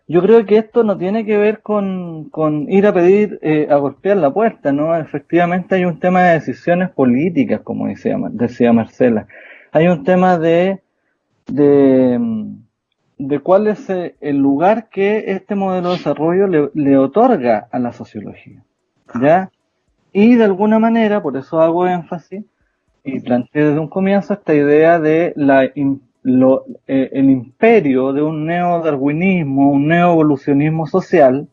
yo creo que esto no tiene que ver con ir a pedir, a golpear la puerta, ¿no? Efectivamente hay un tema de decisiones políticas, como decía Marcela. Hay un tema de cuál es el lugar que este modelo de desarrollo le otorga a la sociología, ¿ya? Y de alguna manera, por eso hago énfasis, y planteé desde un comienzo esta idea de el imperio de un neodarwinismo, un neoevolucionismo social,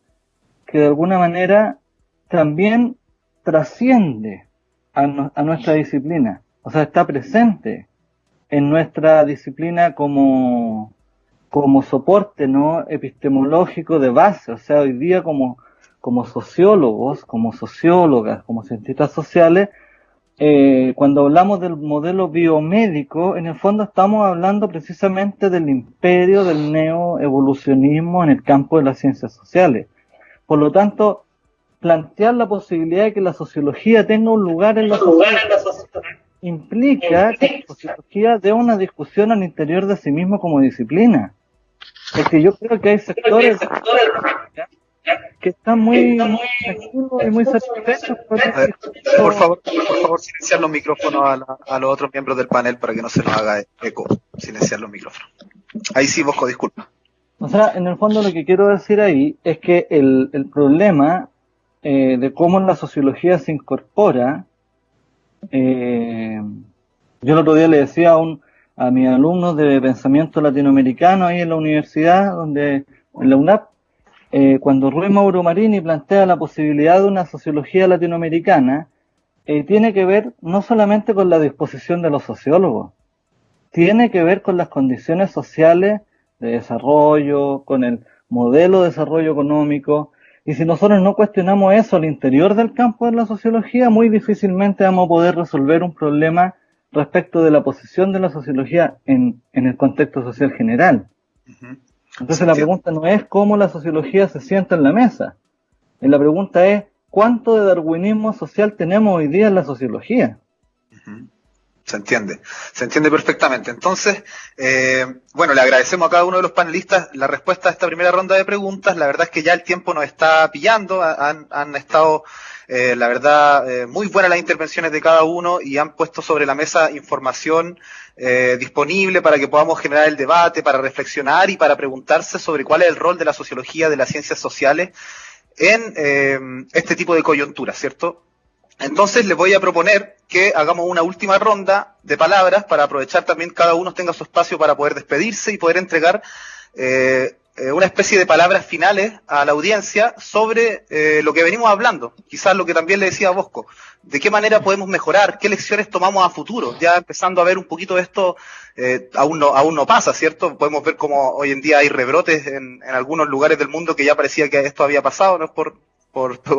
que de alguna manera también trasciende a nuestra disciplina. O sea, está presente en nuestra disciplina como soporte, ¿no? Epistemológico de base. O sea, hoy día como sociólogos, como sociólogas, como cientistas sociales, cuando hablamos del modelo biomédico, en el fondo estamos hablando precisamente del imperio del neoevolucionismo en el campo de las ciencias sociales. Por lo tanto, plantear la posibilidad de que la sociología tenga un lugar en la sociedad, implica que la sociología dé una discusión al interior de sí mismo como disciplina. Porque yo creo que hay sectores que están muy tranquilos y muy satisfechos con por favor, silenciar los micrófonos a los otros miembros del panel para que no se nos haga eco. Silenciar los micrófonos. Ahí sí, Bosco, disculpa. O sea, en el fondo lo que quiero decir ahí es que el problema de cómo la sociología se incorpora, yo el otro día le decía a mis alumnos de pensamiento latinoamericano ahí en la universidad, en la UNAP, cuando Rui Mauro Marini plantea la posibilidad de una sociología latinoamericana, tiene que ver no solamente con la disposición de los sociólogos, tiene que ver con las condiciones sociales de desarrollo, con el modelo de desarrollo económico, y si nosotros no cuestionamos eso al interior del campo de la sociología, muy difícilmente vamos a poder resolver un problema respecto de la posición de la sociología en el contexto social general. Uh-huh. Entonces la pregunta no es cómo la sociología se sienta en la mesa, la pregunta es cuánto de darwinismo social tenemos hoy día en la sociología. Uh-huh. Se entiende perfectamente. Entonces, bueno, le agradecemos a cada uno de los panelistas la respuesta a esta primera ronda de preguntas. La verdad es que ya el tiempo nos está pillando, han estado, la verdad, muy buenas las intervenciones de cada uno y han puesto sobre la mesa información disponible para que podamos generar el debate, para reflexionar y para preguntarse sobre cuál es el rol de la sociología, de las ciencias sociales en este tipo de coyunturas, ¿cierto? Entonces les voy a proponer que hagamos una última ronda de palabras para aprovechar también cada uno tenga su espacio para poder despedirse y poder entregar una especie de palabras finales a la audiencia sobre lo que venimos hablando. Quizás lo que también le decía a Bosco, de qué manera podemos mejorar, qué lecciones tomamos a futuro. Ya empezando a ver un poquito de esto, aún no pasa, ¿cierto? Podemos ver cómo hoy en día hay rebrotes en algunos lugares del mundo que ya parecía que esto había pasado, no es por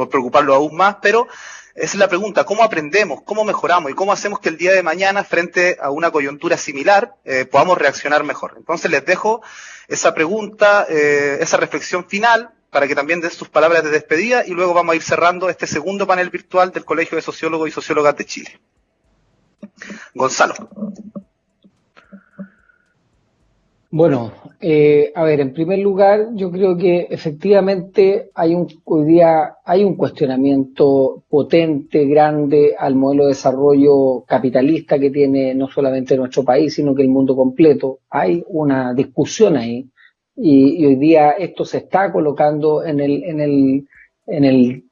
preocuparlo aún más, pero esa es la pregunta, ¿cómo aprendemos, cómo mejoramos y cómo hacemos que el día de mañana, frente a una coyuntura similar, podamos reaccionar mejor? Entonces les dejo esa pregunta, esa reflexión final, para que también den sus palabras de despedida y luego vamos a ir cerrando este segundo panel virtual del Colegio de Sociólogos y Sociólogas de Chile. Gonzalo. Bueno, a ver, en primer lugar, yo creo que efectivamente hoy día hay un cuestionamiento potente, grande al modelo de desarrollo capitalista que tiene no solamente nuestro país, sino que el mundo completo. Hay una discusión ahí y hoy día esto se está colocando en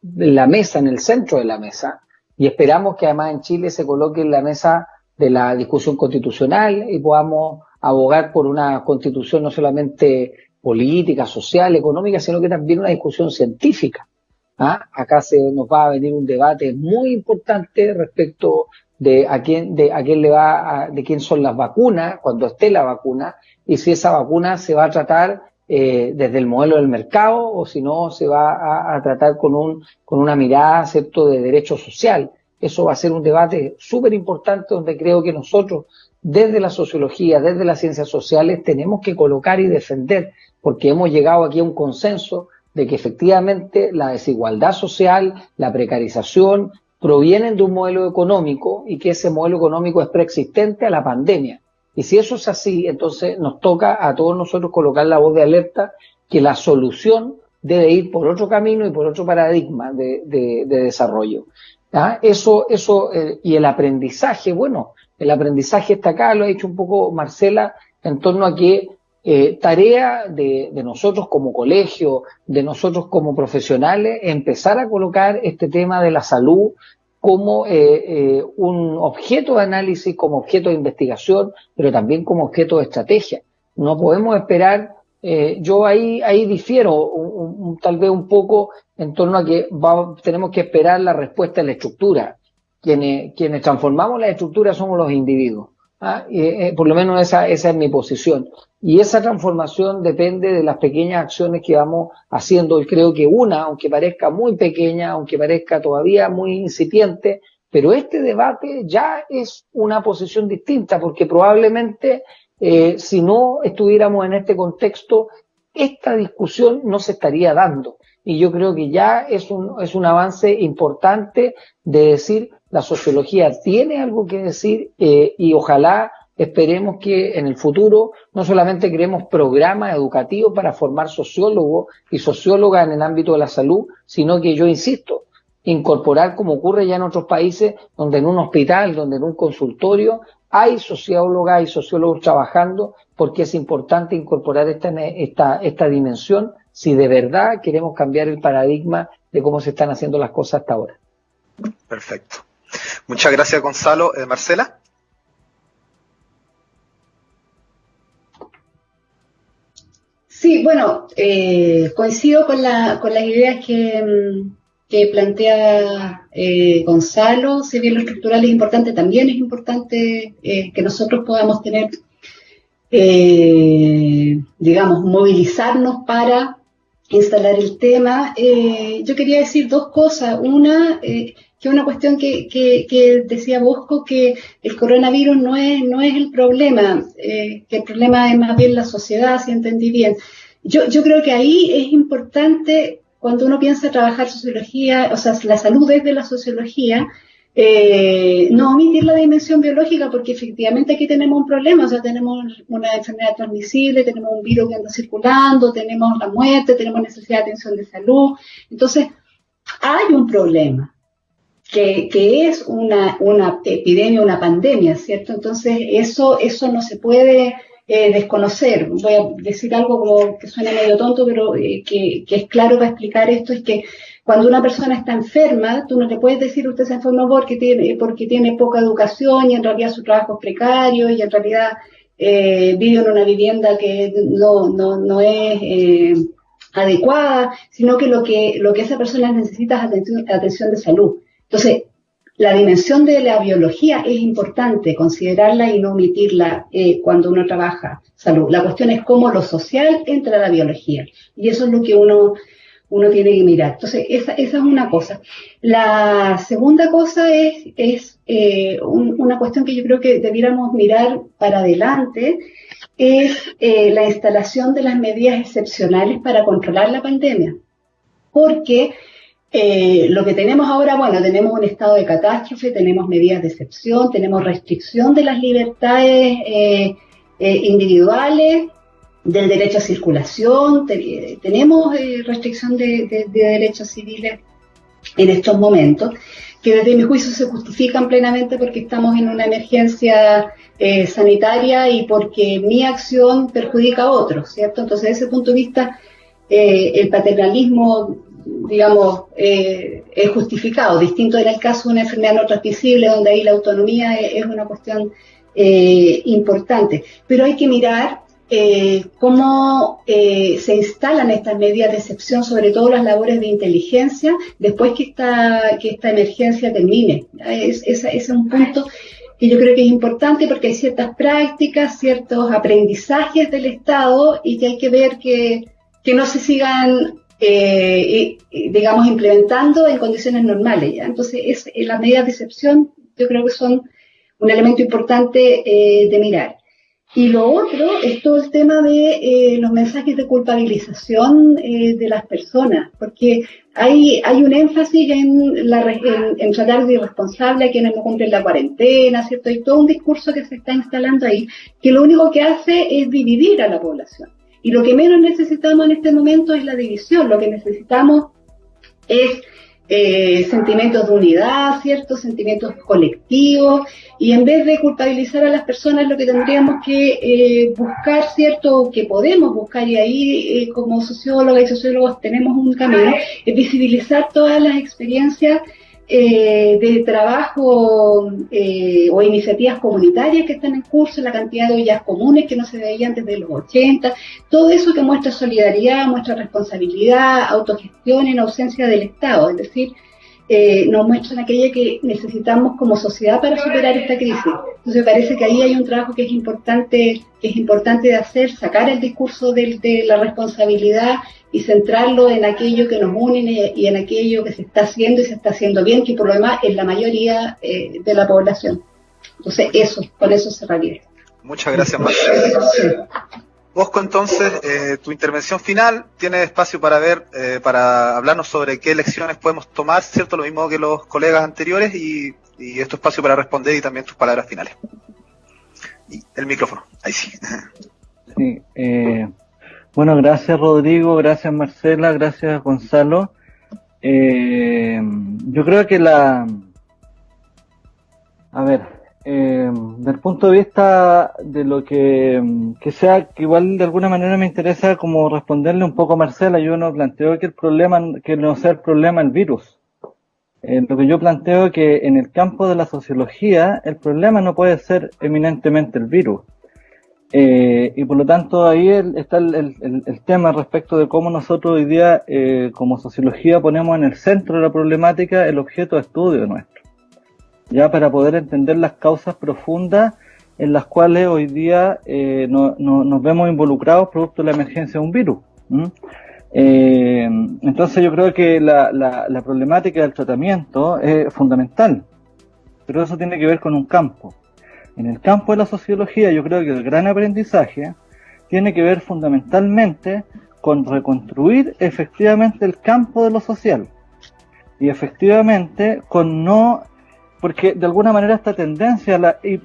la mesa, en el centro de la mesa, y esperamos que además en Chile se coloque en la mesa de la discusión constitucional y podamos abogar por una constitución no solamente política, social, económica, sino que también una discusión científica. Acá nos va a venir un debate muy importante respecto de quién son las vacunas, cuando esté la vacuna, y si esa vacuna se va a tratar desde el modelo del mercado o si no se va a tratar con una mirada, ¿cierto?, de derecho social. Eso va a ser un debate súper importante donde creo que nosotros, desde la sociología, desde las ciencias sociales, tenemos que colocar y defender, porque hemos llegado aquí a un consenso de que efectivamente la desigualdad social, la precarización, provienen de un modelo económico y que ese modelo económico es preexistente a la pandemia. Y si eso es así, entonces nos toca a todos nosotros colocar la voz de alerta que la solución debe ir por otro camino y por otro paradigma de desarrollo. Y el aprendizaje, bueno, el aprendizaje está acá, lo ha dicho un poco Marcela, en torno a que tarea de nosotros como colegio, de nosotros como profesionales, empezar a colocar este tema de la salud como un objeto de análisis, como objeto de investigación, pero también como objeto de estrategia. No podemos esperar, yo ahí difiero tal vez un poco en torno a que tenemos que esperar la respuesta en la estructura. Quienes transformamos la estructura somos los individuos. Por lo menos esa es mi posición. Y esa transformación depende de las pequeñas acciones que vamos haciendo. Y creo que aunque parezca muy pequeña, aunque parezca todavía muy incipiente, pero este debate ya es una posición distinta, porque probablemente si no estuviéramos en este contexto, esta discusión no se estaría dando. Y yo creo que ya es un avance importante de decir, La sociología tiene algo que decir y ojalá esperemos que en el futuro no solamente creemos programas educativos para formar sociólogos y sociólogas en el ámbito de la salud, sino que yo insisto, incorporar como ocurre ya en otros países, donde en un hospital, donde en un consultorio hay sociólogas y sociólogos trabajando, porque es importante incorporar esta dimensión si de verdad queremos cambiar el paradigma de cómo se están haciendo las cosas hasta ahora. Perfecto. Muchas gracias, Gonzalo. Marcela. Sí, bueno, coincido con las ideas que plantea Gonzalo. Si bien lo estructural es importante, también es importante que nosotros podamos tener, digamos, movilizarnos para instalar el tema. Yo quería decir dos cosas. Una, que una cuestión que decía Bosco, que el coronavirus no es el problema, que el problema es más bien la sociedad, si entendí bien. Yo creo que ahí es importante, cuando uno piensa trabajar sociología, o sea, la salud desde la sociología, no omitir la dimensión biológica, porque efectivamente aquí tenemos un problema, o sea, tenemos una enfermedad transmisible, tenemos un virus que anda circulando, tenemos la muerte, tenemos necesidad de atención de salud. Entonces, hay un problema que es una epidemia, una pandemia, ¿cierto? Entonces, eso no se puede desconocer. Voy a decir algo como que suena medio tonto, pero que es claro para explicar esto, es que cuando una persona está enferma, tú no le puedes decir usted se enfermó porque tiene poca educación y en realidad su trabajo es precario y en realidad vive en una vivienda que no es adecuada, sino que lo que esa persona necesita es atención de salud. Entonces, la dimensión de la biología es importante, considerarla y no omitirla cuando uno trabaja salud. La cuestión es cómo lo social entra a la biología, y eso es lo que uno tiene que mirar. Entonces, esa es una cosa. La segunda cosa es una cuestión que yo creo que debiéramos mirar para adelante, es la instalación de las medidas excepcionales para controlar la pandemia. Porque lo que tenemos ahora, bueno, tenemos un estado de catástrofe, tenemos medidas de excepción, tenemos restricción de las libertades individuales, del derecho a circulación, tenemos restricción de derechos civiles en estos momentos, que desde mi juicio se justifican plenamente porque estamos en una emergencia sanitaria y porque mi acción perjudica a otros, ¿cierto? Entonces, desde ese punto de vista, el paternalismo, digamos, es justificado. Distinto era el caso de una enfermedad no transmisible, donde ahí la autonomía es una cuestión importante. Pero hay que mirar cómo se instalan estas medidas de excepción, sobre todo las labores de inteligencia, después que esta emergencia termine. Ese es un punto que yo creo que es importante porque hay ciertas prácticas, ciertos aprendizajes del Estado y que hay que ver que no se sigan digamos, implementando en condiciones normales, ¿ya? Entonces, las medidas de excepción yo creo que son un elemento importante de mirar. Y lo otro es todo el tema de los mensajes de culpabilización de las personas, porque hay un énfasis en tratar de irresponsable a quienes no cumplen la cuarentena, ¿cierto? Hay todo un discurso que se está instalando ahí, que lo único que hace es dividir a la población. Y lo que menos necesitamos en este momento es la división, lo que necesitamos es sentimientos de unidad, ¿cierto? Sentimientos colectivos, y en vez de culpabilizar a las personas, lo que tendríamos que buscar, ¿cierto? Que podemos buscar, y ahí como sociólogas y sociólogos tenemos un camino, es visibilizar todas las experiencias de trabajo o iniciativas comunitarias que están en curso, la cantidad de ollas comunes que no se veían desde los 80, todo eso que muestra solidaridad, muestra responsabilidad, autogestión en ausencia del Estado, es decir, nos muestran aquello que necesitamos como sociedad para superar esta crisis. Entonces me parece que ahí hay un trabajo que es importante de hacer, sacar el discurso de la responsabilidad y centrarlo en aquello que nos une y en aquello que se está haciendo y se está haciendo bien, que por lo demás es la mayoría de la población. Entonces con eso cerraría. Muchas gracias, Marcela. Bosco, entonces, tu intervención final, tienes espacio para hablarnos sobre qué lecciones podemos tomar, ¿cierto? Lo mismo que los colegas anteriores, y y es tu espacio para responder y también tus palabras finales. Y el micrófono, ahí sí. Sí, bueno, gracias Rodrigo, gracias Marcela, gracias Gonzalo. Yo creo que del punto de vista de lo que sea, que igual de alguna manera me interesa como responderle un poco a Marcela, yo no planteo que no sea el problema el virus. Lo que yo planteo es que en el campo de la sociología el problema no puede ser eminentemente el virus. Y por lo tanto ahí está el tema respecto de cómo nosotros hoy día como sociología ponemos en el centro de la problemática el objeto de estudio nuestro, ya para poder entender las causas profundas en las cuales hoy día nos vemos involucrados producto de la emergencia de un virus. Entonces yo creo que la problemática del tratamiento es fundamental, pero eso tiene que ver con un campo. En el campo de la sociología yo creo que el gran aprendizaje tiene que ver fundamentalmente con reconstruir efectivamente el campo de lo social y efectivamente con porque de alguna manera esta tendencia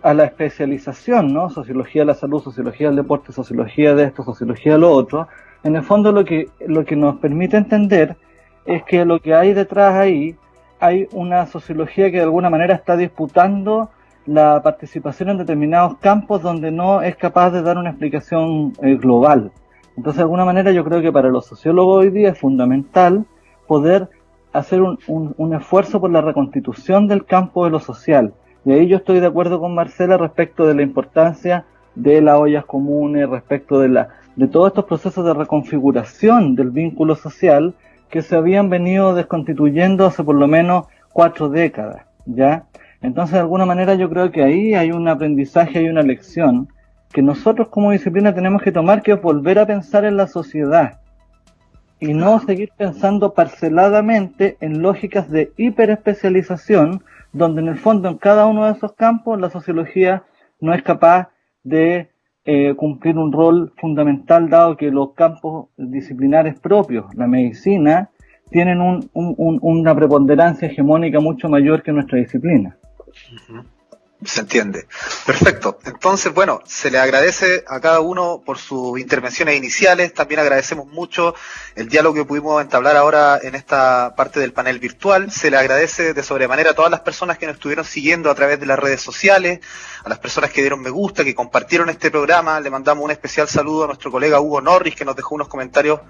a la especialización, ¿no? Sociología de la salud, sociología del deporte, sociología de esto, sociología de lo otro, en el fondo lo que nos permite entender es que lo que hay detrás ahí hay una sociología que de alguna manera está disputando la participación en determinados campos donde no es capaz de dar una explicación global. Entonces, de alguna manera, yo creo que para los sociólogos hoy día es fundamental poder hacer un esfuerzo por la reconstitución del campo de lo social. Y ahí yo estoy de acuerdo con Marcela respecto de la importancia de las ollas comunes, respecto de todos estos procesos de reconfiguración del vínculo social que se habían venido desconstituyendo hace por lo menos 4 décadas, ¿ya? Entonces, de alguna manera, yo creo que ahí hay un aprendizaje, hay una lección que nosotros como disciplina tenemos que tomar, que es volver a pensar en la sociedad y no seguir pensando parceladamente en lógicas de hiperespecialización, donde en el fondo en cada uno de esos campos la sociología no es capaz de cumplir un rol fundamental, dado que los campos disciplinares propios, la medicina, tienen una preponderancia hegemónica mucho mayor que nuestra disciplina. Se entiende. Perfecto. Entonces, bueno, se le agradece a cada uno por sus intervenciones iniciales. También agradecemos mucho el diálogo que pudimos entablar ahora en esta parte del panel virtual. Se le agradece de sobremanera a todas las personas que nos estuvieron siguiendo a través de las redes sociales, a las personas que dieron me gusta, que compartieron este programa. Le mandamos un especial saludo a nuestro colega Hugo Norris, que nos dejó unos comentarios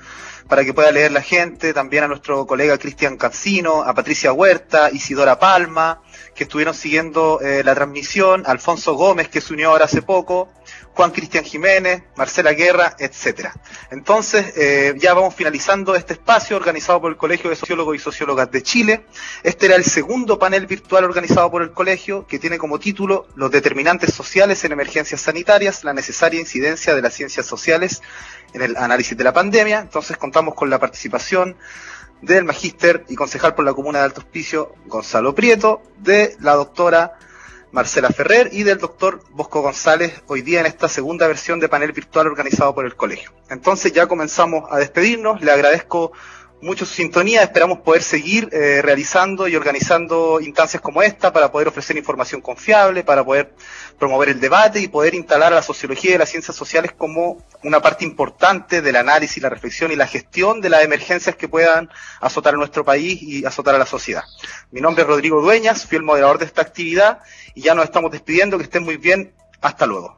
para que pueda leer la gente. También a nuestro colega Cristian Cancino, a Patricia Huerta, Isidora Palma, que estuvieron siguiendo la transmisión, Alfonso Gómez, que se unió ahora hace poco, Juan Cristian Jiménez, Marcela Guerra, etcétera. Entonces, ya vamos finalizando este espacio organizado por el Colegio de Sociólogos y Sociólogas de Chile. Este era el segundo panel virtual organizado por el colegio, que tiene como título Los determinantes sociales en emergencias sanitarias, la necesaria incidencia de las ciencias sociales en el análisis de la pandemia. Entonces, contamos con la participación del magíster y concejal por la comuna de Alto Hospicio, Gonzalo Prieto, de la doctora Marcela Ferrer y del doctor Bosco González, hoy día en esta segunda versión de panel virtual organizado por el colegio. Entonces ya comenzamos a despedirnos. Le agradezco mucho su sintonía. Esperamos poder seguir realizando y organizando instancias como esta para poder ofrecer información confiable, para poder promover el debate y poder instalar a la sociología y las ciencias sociales como una parte importante del análisis, la reflexión y la gestión de las emergencias que puedan azotar a nuestro país y azotar a la sociedad. Mi nombre es Rodrigo Dueñas, fui el moderador de esta actividad y ya nos estamos despidiendo. Que estén muy bien. Hasta luego.